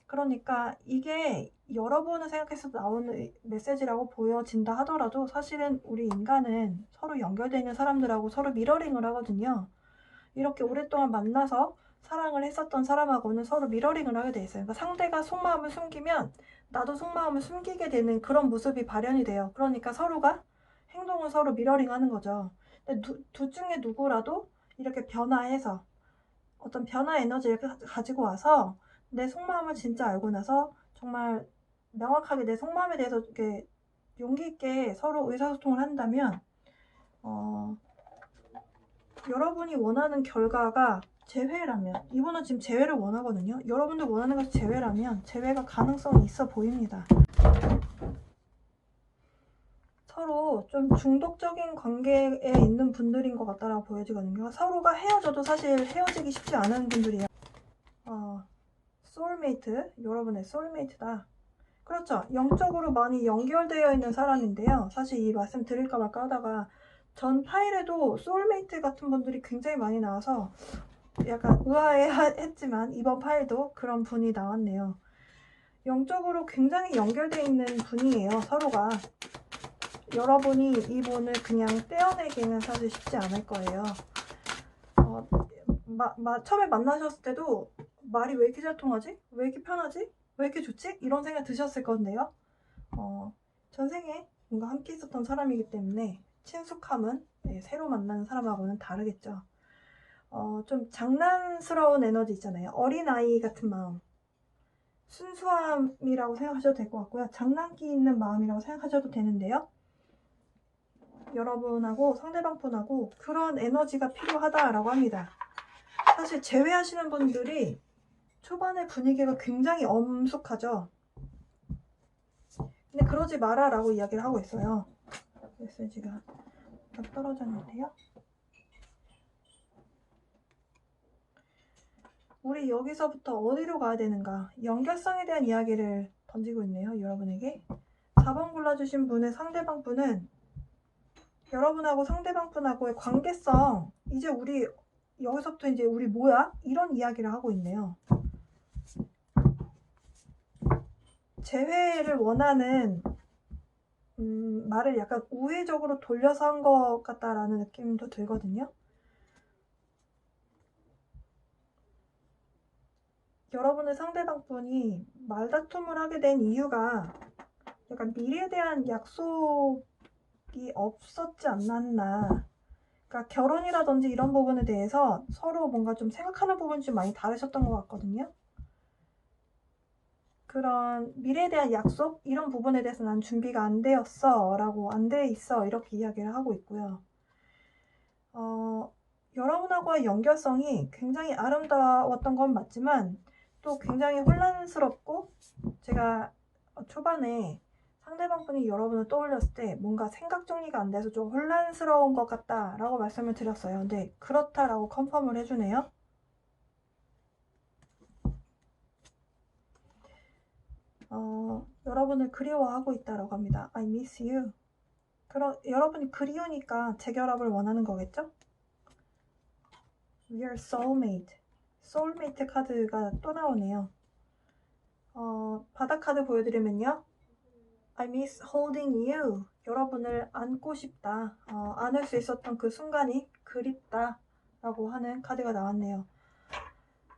그러니까 이게 여러분을 생각해서 나오는 메시지라고 보여진다 하더라도 사실은 우리 인간은 서로 연결되어 있는 사람들하고 서로 미러링을 하거든요. 이렇게 오랫동안 만나서 사랑을 했었던 사람하고는 서로 미러링을 하게 돼 있어요. 그러니까 상대가 속마음을 숨기면 나도 속마음을 숨기게 되는 그런 모습이 발현이 돼요. 그러니까 서로가 행동을 서로 미러링 하는 거죠. 근데 둘 중에 누구라도 이렇게 변화해서 어떤 변화 에너지를 가지고 와서 내 속마음을 진짜 알고 나서 정말 명확하게 내 속마음에 대해서 이렇게 용기 있게 서로 의사소통을 한다면 여러분이 원하는 결과가 재회라면, 이분은 지금 재회를 원하거든요. 여러분들 원하는 것이 재회라면 재회가 가능성이 있어 보입니다. 서로 좀 중독적인 관계에 있는 분들인 것 같다라고 보여지거든요. 서로가 헤어져도 사실 헤어지기 쉽지 않은 분들이에요. 소울메이트, 여러분의 소울메이트다. 그렇죠. 영적으로 많이 연결되어 있는 사람인데요. 사실 이 말씀 드릴까 말까 하다가 전 파일에도 소울메이트 같은 분들이 굉장히 많이 나와서 약간 의아해했지만 이번 파일도 그런 분이 나왔네요. 영적으로 굉장히 연결되어 있는 분이에요. 서로가. 여러분이 이분을 그냥 떼어내기는 사실 쉽지 않을 거예요. 처음에 만나셨을 때도 말이 왜 이렇게 잘 통하지? 왜 이렇게 편하지? 왜 이렇게 좋지? 이런 생각 드셨을 건데요. 전생에 뭔가 함께 있었던 사람이기 때문에 친숙함은 새로 만나는 사람하고는 다르겠죠. 좀 장난스러운 에너지 있잖아요. 어린아이 같은 마음. 순수함이라고 생각하셔도 될 것 같고요. 장난기 있는 마음이라고 생각하셔도 되는데요. 여러분하고 상대방 분하고 그런 에너지가 필요하다라고 합니다. 사실 제외하시는 분들이 초반에 분위기가 굉장히 엄숙하죠. 근데 그러지 마라 라고 이야기를 하고 있어요. 메시지가 떨어졌는데요. 우리 여기서부터 어디로 가야 되는가? 연결성에 대한 이야기를 던지고 있네요. 여러분에게. 4번 골라주신 분의 상대방 분은 여러분하고 상대방 분하고의 관계성, 이제 우리 여기서부터 이제 우리 뭐야? 이런 이야기를 하고 있네요. 재회를 원하는 말을 약간 우회적으로 돌려서 한 것 같다라는 느낌도 들거든요. 여러분의 상대방 분이 말다툼을 하게 된 이유가 약간 미래에 대한 약속이 없었지 않았나. 그러니까 결혼이라든지 이런 부분에 대해서 서로 뭔가 좀 생각하는 부분이 좀 많이 다르셨던 것 같거든요. 그런 미래에 대한 약속 이런 부분에 대해서 난 준비가 안 되었어 라고 안 돼 있어 이렇게 이야기를 하고 있고요. 여러분하고의 연결성이 굉장히 아름다웠던 건 맞지만 또 굉장히 혼란스럽고, 제가 초반에 상대방 분이 여러분을 떠올렸을 때 뭔가 생각 정리가 안 돼서 좀 혼란스러운 것 같다 라고 말씀을 드렸어요. 근데 그렇다라고 컨펌을 해주네요. 여러분을 그리워하고 있다라고 합니다. I miss you. 여러분이 그리우니까 재결합을 원하는 거겠죠? We are soulmate. soulmate 카드가 또 나오네요. 바닥 카드 보여드리면요. I miss holding you. 여러분을 안고 싶다. 안을 수 있었던 그 순간이 그립다. 라고 하는 카드가 나왔네요.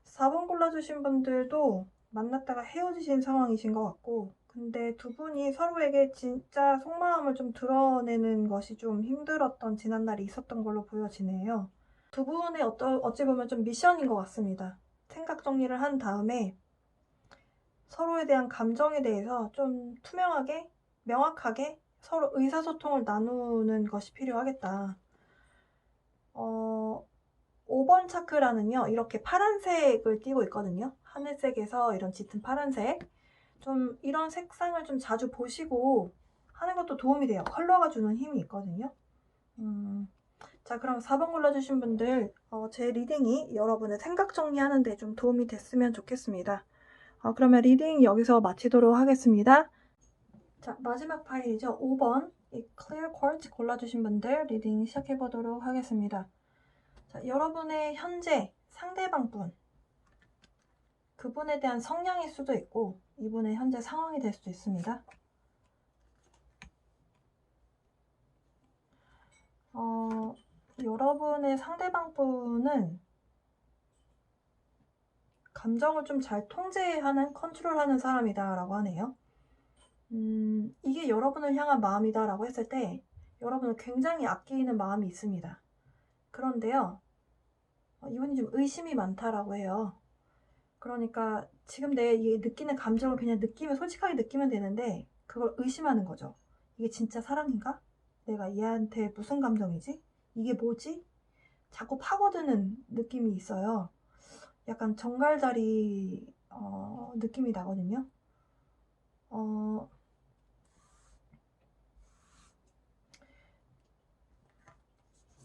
4번 골라주신 분들도 만났다가 헤어지신 상황이신 것 같고, 근데 두 분이 서로에게 진짜 속마음을 좀 드러내는 것이 좀 힘들었던 지난날이 있었던 걸로 보여지네요. 두 분의 어찌 보면 좀 미션인 것 같습니다. 생각 정리를 한 다음에 서로에 대한 감정에 대해서 좀 투명하게, 명확하게 서로 의사소통을 나누는 것이 필요하겠다. 5번 차크라는요, 이렇게 파란색을 띠고 있거든요. 하늘색에서 이런 짙은 파란색. 좀 이런 색상을 좀 자주 보시고 하는 것도 도움이 돼요. 컬러가 주는 힘이 있거든요. 자, 그럼 4번 골라주신 분들, 제 리딩이 여러분의 생각 정리하는 데 좀 도움이 됐으면 좋겠습니다. 그러면 리딩 여기서 마치도록 하겠습니다. 자, 마지막 파일이죠. 5번 이 Clear Quartz 골라주신 분들 리딩 시작해보도록 하겠습니다. 자, 여러분의 현재 상대방 분, 그분에 대한 성향일 수도 있고 이분의 현재 상황이 될 수도 있습니다. 여러분의 상대방 분은 감정을 좀 잘 통제하는, 컨트롤하는 사람이다 라고 하네요. 이게 여러분을 향한 마음이다 라고 했을 때 여러분을 굉장히 아끼는 마음이 있습니다. 그런데요, 이분이 좀 의심이 많다라고 해요. 그러니까 지금 내 느끼는 감정을 그냥 솔직하게 느끼면 되는데 그걸 의심하는 거죠. 이게 진짜 사랑인가? 내가 얘한테 무슨 감정이지? 이게 뭐지? 자꾸 파고드는 느낌이 있어요. 약간 정갈자리 느낌이 나거든요.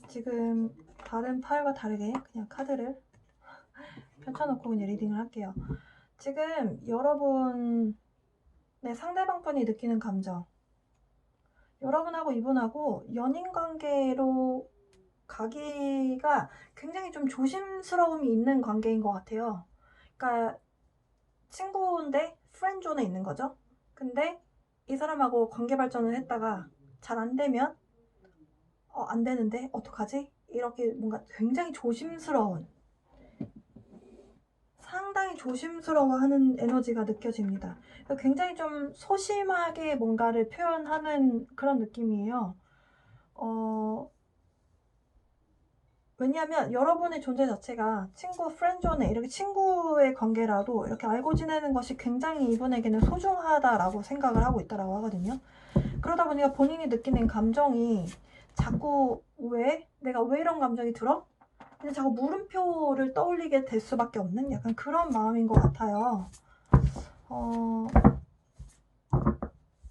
지금 다른 파일과 다르게 그냥 카드를 펼쳐놓고 그냥 리딩을 할게요. 지금 여러분의 상대방 분이 느끼는 감정, 여러분하고 이분하고 연인관계로 가기가 굉장히 좀 조심스러움이 있는 관계인 것 같아요. 그러니까 친구인데 프렌드존에 있는 거죠. 근데 이 사람하고 관계 발전을 했다가 잘 안 되면 안 되는데 어떡하지? 이렇게 뭔가 굉장히 상당히 조심스러워하는 에너지가 느껴집니다. 굉장히 좀 소심하게 뭔가를 표현하는 그런 느낌이에요. 왜냐하면 여러분의 존재 자체가 프렌드존에 이렇게 친구의 관계라도 이렇게 알고 지내는 것이 굉장히 이분에게는 소중하다라고 생각을 하고 있다라고 하거든요. 그러다 보니까 본인이 느끼는 감정이 자꾸 내가 왜 이런 감정이 들어? 근데 자꾸 물음표를 떠올리게 될 수밖에 없는 약간 그런 마음인 것 같아요.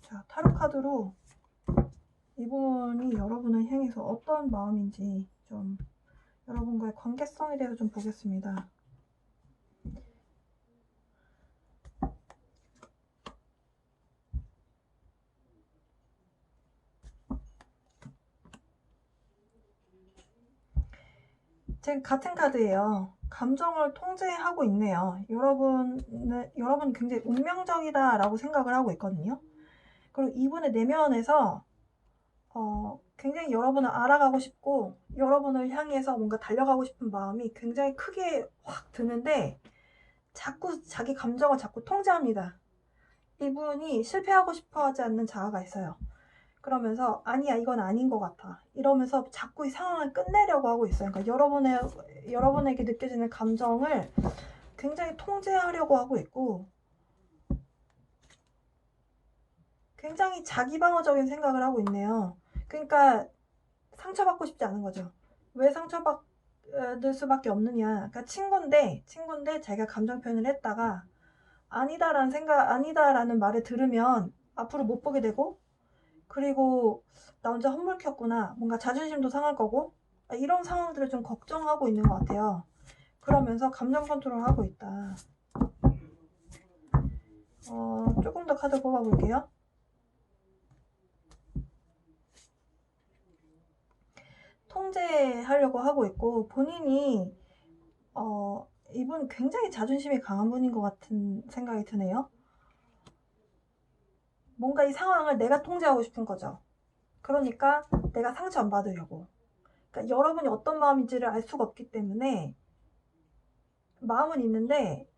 자, 타로 카드로 이분이 여러분을 향해서 어떤 마음인지 좀 여러분과의 관계성에 대해서 좀 보겠습니다. 지금 같은 카드예요. 감정을 통제하고 있네요. 여러분이 굉장히 운명적이다라고 생각을 하고 있거든요. 그리고 이분의 내면에서 굉장히 여러분을 알아가고 싶고 여러분을 향해서 뭔가 달려가고 싶은 마음이 굉장히 크게 확 드는데 자꾸 자기 감정을 자꾸 통제합니다. 이분이 실패하고 싶어 하지 않는 자아가 있어요. 그러면서 아니야 이건 아닌 것 같아 이러면서 자꾸 이 상황을 끝내려고 하고 있어요. 그러니까 여러분에게 느껴지는 감정을 굉장히 통제하려고 하고 있고 굉장히 자기방어적인 생각을 하고 있네요. 그러니까 상처받고 싶지 않은 거죠. 왜 상처받을 수밖에 없느냐. 그러니까 친구인데 자기가 감정 표현을 했다가 아니다라는 말을 들으면 앞으로 못 보게 되고 그리고 나 혼자 헛물켰구나. 뭔가 자존심도 상할 거고 이런 상황들을 좀 걱정하고 있는 것 같아요. 그러면서 감정 컨트롤하고 있다. 조금 더 카드 뽑아볼게요. 통제하려고 하고 있고 본인이 이분 굉장히 자존심이 강한 분인 것 같은 생각이 드네요. 뭔가 이 상황을 내가 통제하고 싶은 거죠. 그러니까 내가 상처 안 받으려고. 그러니까 여러분이 어떤 마음인지를 알 수가 없기 때문에 마음은 있는데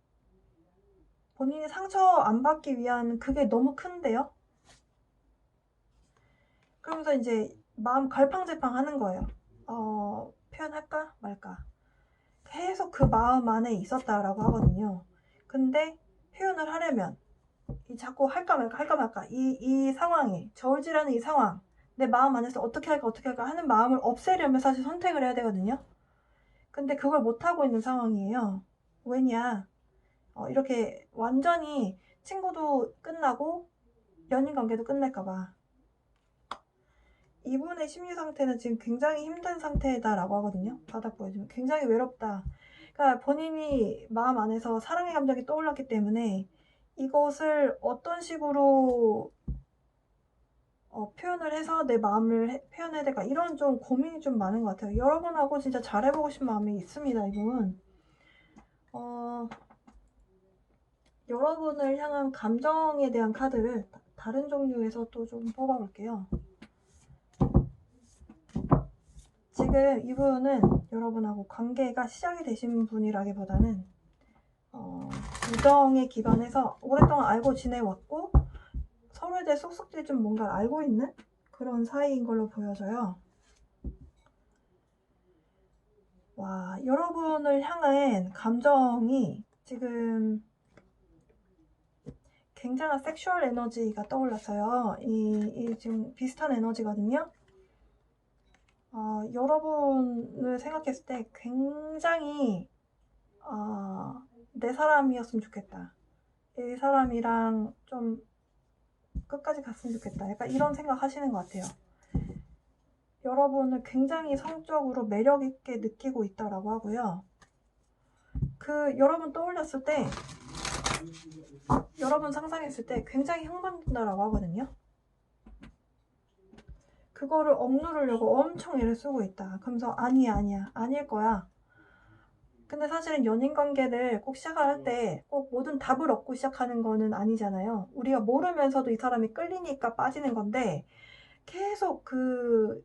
본인이 상처 안 받기 위한 그게 너무 큰데요. 그러면서 이제 마음 갈팡질팡 하는 거예요. 표현할까 말까. 계속 그 마음 안에 있었다라고 하거든요. 근데 표현을 하려면 자꾸 할까 말까 할까 말까 이 상황에 저울질하는 이 상황, 내 마음 안에서 어떻게 할까 하는 마음을 없애려면 사실 선택을 해야 되거든요. 근데 그걸 못하고 있는 상황이에요. 왜냐, 이렇게 완전히 친구도 끝나고 연인 관계도 끝낼까봐. 이분의 심리 상태는 지금 굉장히 힘든 상태다라고 하거든요. 바닥 보여주면 굉장히 외롭다. 그러니까 본인이 마음 안에서 사랑의 감정이 떠올랐기 때문에 이것을 어떤 식으로 표현을 해서 내 마음을 표현해야 될까, 이런 좀 고민이 좀 많은 것 같아요. 여러분하고 진짜 잘해보고 싶은 마음이 있습니다. 이분 여러분을 향한 감정에 대한 카드를 다른 종류에서 또 좀 뽑아볼게요. 지금 이분은 여러분하고 관계가 시작이 되신 분이라기보다는 우정에 기반해서 오랫동안 알고 지내왔고 서로에 대해 쏙쏙들이 좀 뭔가를 알고 있는 그런 사이인 걸로 보여져요. 와, 여러분을 향한 감정이 지금 굉장한 섹슈얼 에너지가 떠올랐어요. 이 지금 비슷한 에너지거든요. 여러분을 생각했을 때 굉장히 내 사람이었으면 좋겠다. 이 사람이랑 좀 끝까지 갔으면 좋겠다. 약간 이런 생각 하시는 것 같아요. 여러분을 굉장히 성적으로 매력있게 느끼고 있다라고 하고요. 여러분 떠올렸을 때, 여러분 상상했을 때 굉장히 흥분된다라고 하거든요. 그거를 억누르려고 엄청 애를 쓰고 있다. 그러면서 아니야, 아닐 거야. 근데 사실은 연인 관계를 꼭 시작할 때 꼭 모든 답을 얻고 시작하는 거는 아니잖아요. 우리가 모르면서도 이 사람이 끌리니까 빠지는 건데 계속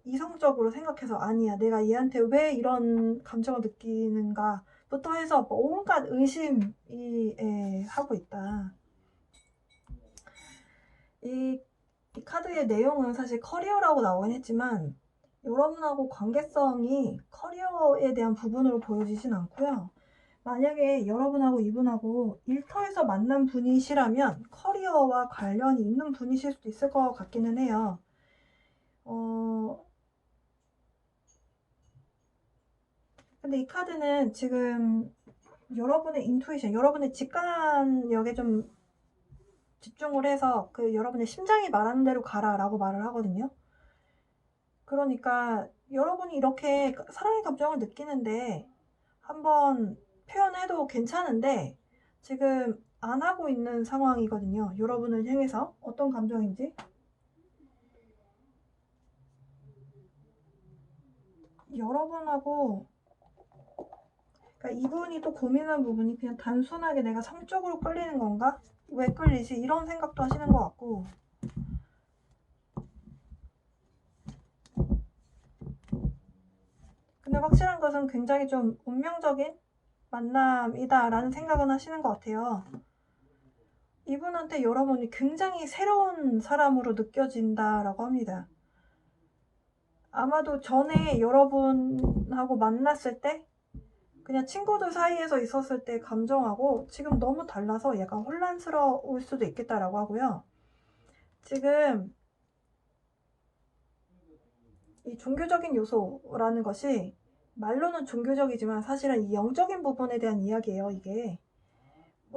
이성적으로 생각해서 아니야, 내가 얘한테 왜 이런 감정을 느끼는가 부터 해서 온갖 의심이 하고 있다. 이 카드의 내용은 사실 커리어라고 나오긴 했지만 여러분하고 관계성이 커리어에 대한 부분으로 보여지진 않고요. 만약에 여러분하고 이분하고 일터에서 만난 분이시라면 커리어와 관련이 있는 분이실 수도 있을 것 같기는 해요. 근데 이 카드는 지금 여러분의 인투이션, 여러분의 직관력에 좀 집중을 해서 여러분의 심장이 말하는 대로 가라라고 말을 하거든요. 그러니까 여러분이 이렇게 사랑의 감정을 느끼는데 한번 표현해도 괜찮은데 지금 안 하고 있는 상황이거든요. 여러분을 향해서 어떤 감정인지. 여러분하고, 그러니까 이분이 또 고민한 부분이 그냥 단순하게 내가 성적으로 끌리는 건가? 왜 끌리지? 이런 생각도 하시는 것 같고, 근데 확실한 것은 굉장히 좀 운명적인 만남이다라는 생각은 하시는 것 같아요. 이분한테 여러분이 굉장히 새로운 사람으로 느껴진다라고 합니다. 아마도 전에 여러분하고 만났을 때 그냥 친구들 사이에서 있었을 때 감정하고 지금 너무 달라서 약간 혼란스러울 수도 있겠다라고 하고요. 지금 이 종교적인 요소라는 것이 말로는 종교적이지만 사실은 이 영적인 부분에 대한 이야기예요. 이게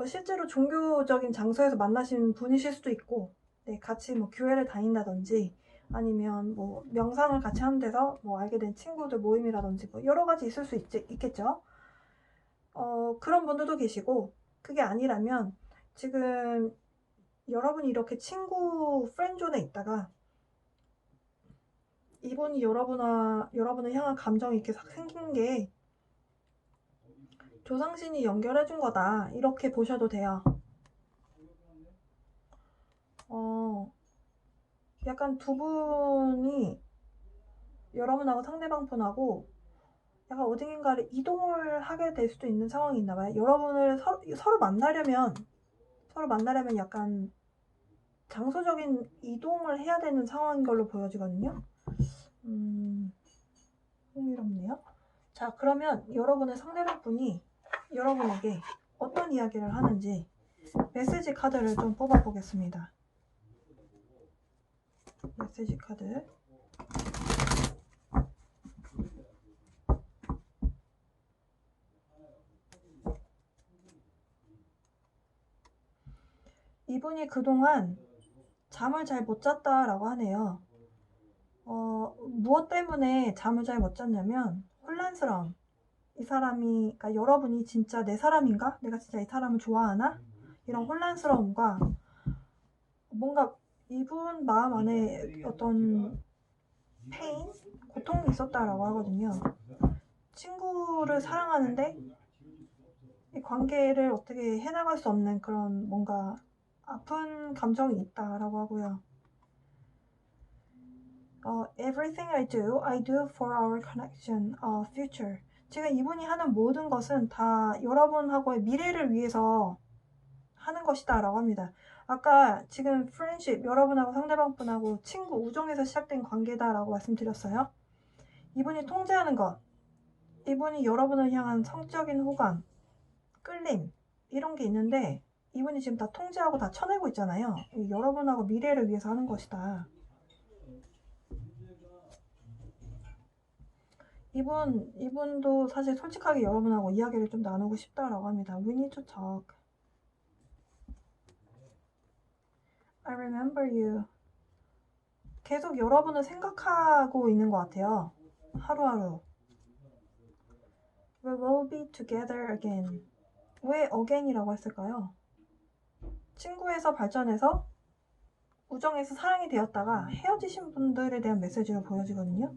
실제로 종교적인 장소에서 만나신 분이실 수도 있고, 네, 같이 교회를 다닌다든지 아니면 명상을 같이 하는 데서 알게 된 친구들 모임이라든지 여러 가지 있을 수 있겠죠. 그런 분들도 계시고, 그게 아니라면 지금 여러분이 이렇게 친구 프렌드존에 있다가 이분이 여러분을 향한 감정이 이렇게 싹 생긴 게 조상신이 연결해준 거다. 이렇게 보셔도 돼요. 약간 두 분이 여러분하고 상대방 분하고 약간 어딘가를 이동을 하게 될 수도 있는 상황이 있나 봐요. 여러분을 서로 만나려면 약간 장소적인 이동을 해야 되는 상황인 걸로 보여지거든요. 흥미롭네요. 자, 그러면 여러분의 상대방 분이 여러분에게 어떤 이야기를 하는지 메시지 카드를 좀 뽑아 보겠습니다. 메시지 카드. 이분이 그동안 잠을 잘 못 잤다라고 하네요. 무엇 때문에 잠을 잘 못 잤냐면 혼란스러움. 이 사람이, 그러니까 여러분이 진짜 내 사람인가? 내가 진짜 이 사람을 좋아하나? 이런 혼란스러움과 뭔가 이분 마음 안에 어떤 페인? 고통이 있었다라고 하거든요. 친구를 사랑하는데 이 관계를 어떻게 해나갈 수 없는 그런 뭔가 아픈 감정이 있다라고 하고요. Everything I do for our connection, future. 지금 이분이 하는 모든 것은 다 여러분하고의 미래를 위해서 하는 것이다 라고 합니다. 아까 지금 friendship, 여러분하고 상대방 분하고 친구, 우정에서 시작된 관계다 라고 말씀드렸어요. 이분이 통제하는 것, 이분이 여러분을 향한 성적인 호감, 끌림 이런 게 있는데 이분이 지금 다 통제하고 다 쳐내고 있잖아요. 여러분하고 미래를 위해서 하는 것이다. 이분도 사실 솔직하게 여러분하고 이야기를 좀 나누고 싶다라고 합니다. We need to talk. I remember you. 계속 여러분을 생각하고 있는 것 같아요. 하루하루. We will be together again. 왜 again이라고 했을까요? 친구에서 발전해서 우정에서 사랑이 되었다가 헤어지신 분들에 대한 메시지로 보여지거든요.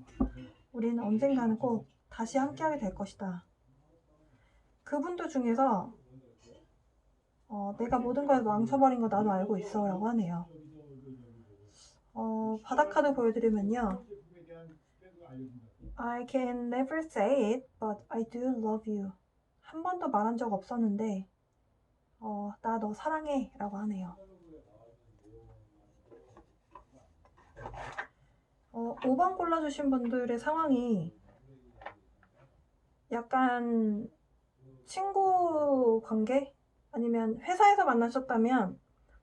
우리는 언젠가는 꼭 다시 함께하게 될 것이다. 그분들 중에서 내가 모든 걸 망쳐버린 거 나도 알고 있어 라고 하네요. 바닥카드 보여드리면요. I can never say it, but I do love you. 한 번도 말한 적 없었는데 나 너 사랑해 라고 하네요. 5번 골라주신 분들의 상황이 약간 친구 관계? 아니면 회사에서 만나셨다면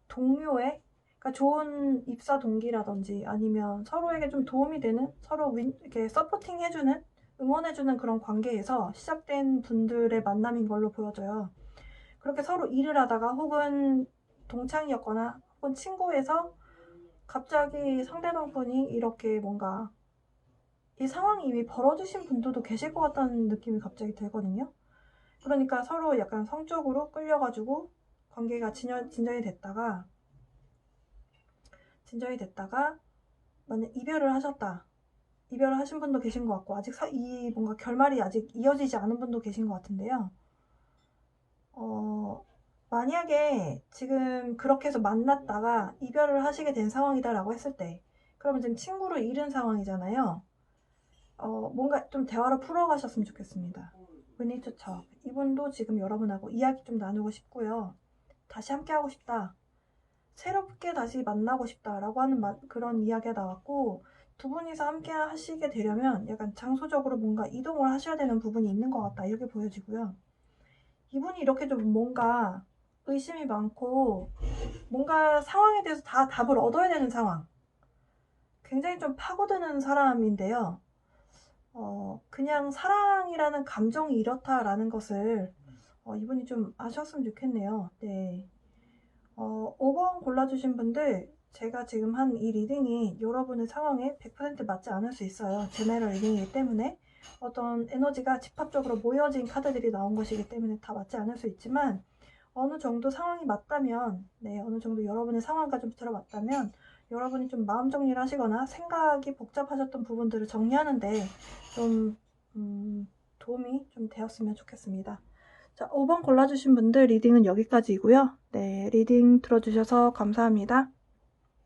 동료의, 그러니까 좋은 입사 동기라든지 아니면 서로에게 좀 도움이 되는, 서로 이렇게 서포팅 해주는, 응원해주는 그런 관계에서 시작된 분들의 만남인 걸로 보여져요. 그렇게 서로 일을 하다가 혹은 동창이었거나 혹은 친구에서 갑자기 상대방 분이 이렇게 뭔가 이 상황이 이미 벌어지신 분들도 계실 것 같다는 느낌이 갑자기 들거든요. 그러니까 서로 약간 성적으로 끌려가지고 관계가 진전이 됐다가 만약 이별을 하셨다. 이별을 하신 분도 계신 것 같고 아직 이 뭔가 결말이 아직 이어지지 않은 분도 계신 것 같은데요. 만약에 지금 그렇게 해서 만났다가 이별을 하시게 된 상황이다라고 했을 때 그러면 지금 친구를 잃은 상황이잖아요. 뭔가 좀 대화로 풀어가셨으면 좋겠습니다. We need to talk. 이분도 지금 여러분하고 이야기 좀 나누고 싶고요. 다시 함께 하고 싶다. 새롭게 다시 만나고 싶다라고 하는 그런 이야기가 나왔고 두 분이서 함께 하시게 되려면 약간 장소적으로 뭔가 이동을 하셔야 되는 부분이 있는 것 같다. 이렇게 보여지고요. 이분이 이렇게 좀 뭔가 의심이 많고 뭔가 상황에 대해서 다 답을 얻어야 되는 상황. 굉장히 좀 파고드는 사람인데요. 그냥 사랑이라는 감정이 이렇다라는 것을 이분이 좀 아셨으면 좋겠네요. 네. 5번 골라주신 분들 제가 지금 한 이 리딩이 여러분의 상황에 100% 맞지 않을 수 있어요. 제네럴 리딩이기 때문에 어떤 에너지가 집합적으로 모여진 카드들이 나온 것이기 때문에 다 맞지 않을 수 있지만 어느 정도 상황이 맞다면 어느 정도 여러분의 상황과 좀 들어맞다면 여러분이 좀 마음 정리를 하시거나 생각이 복잡하셨던 부분들을 정리하는데 좀 도움이 좀 되었으면 좋겠습니다. 자, 5번 골라주신 분들 리딩은 여기까지이고요. 네, 리딩 들어주셔서 감사합니다.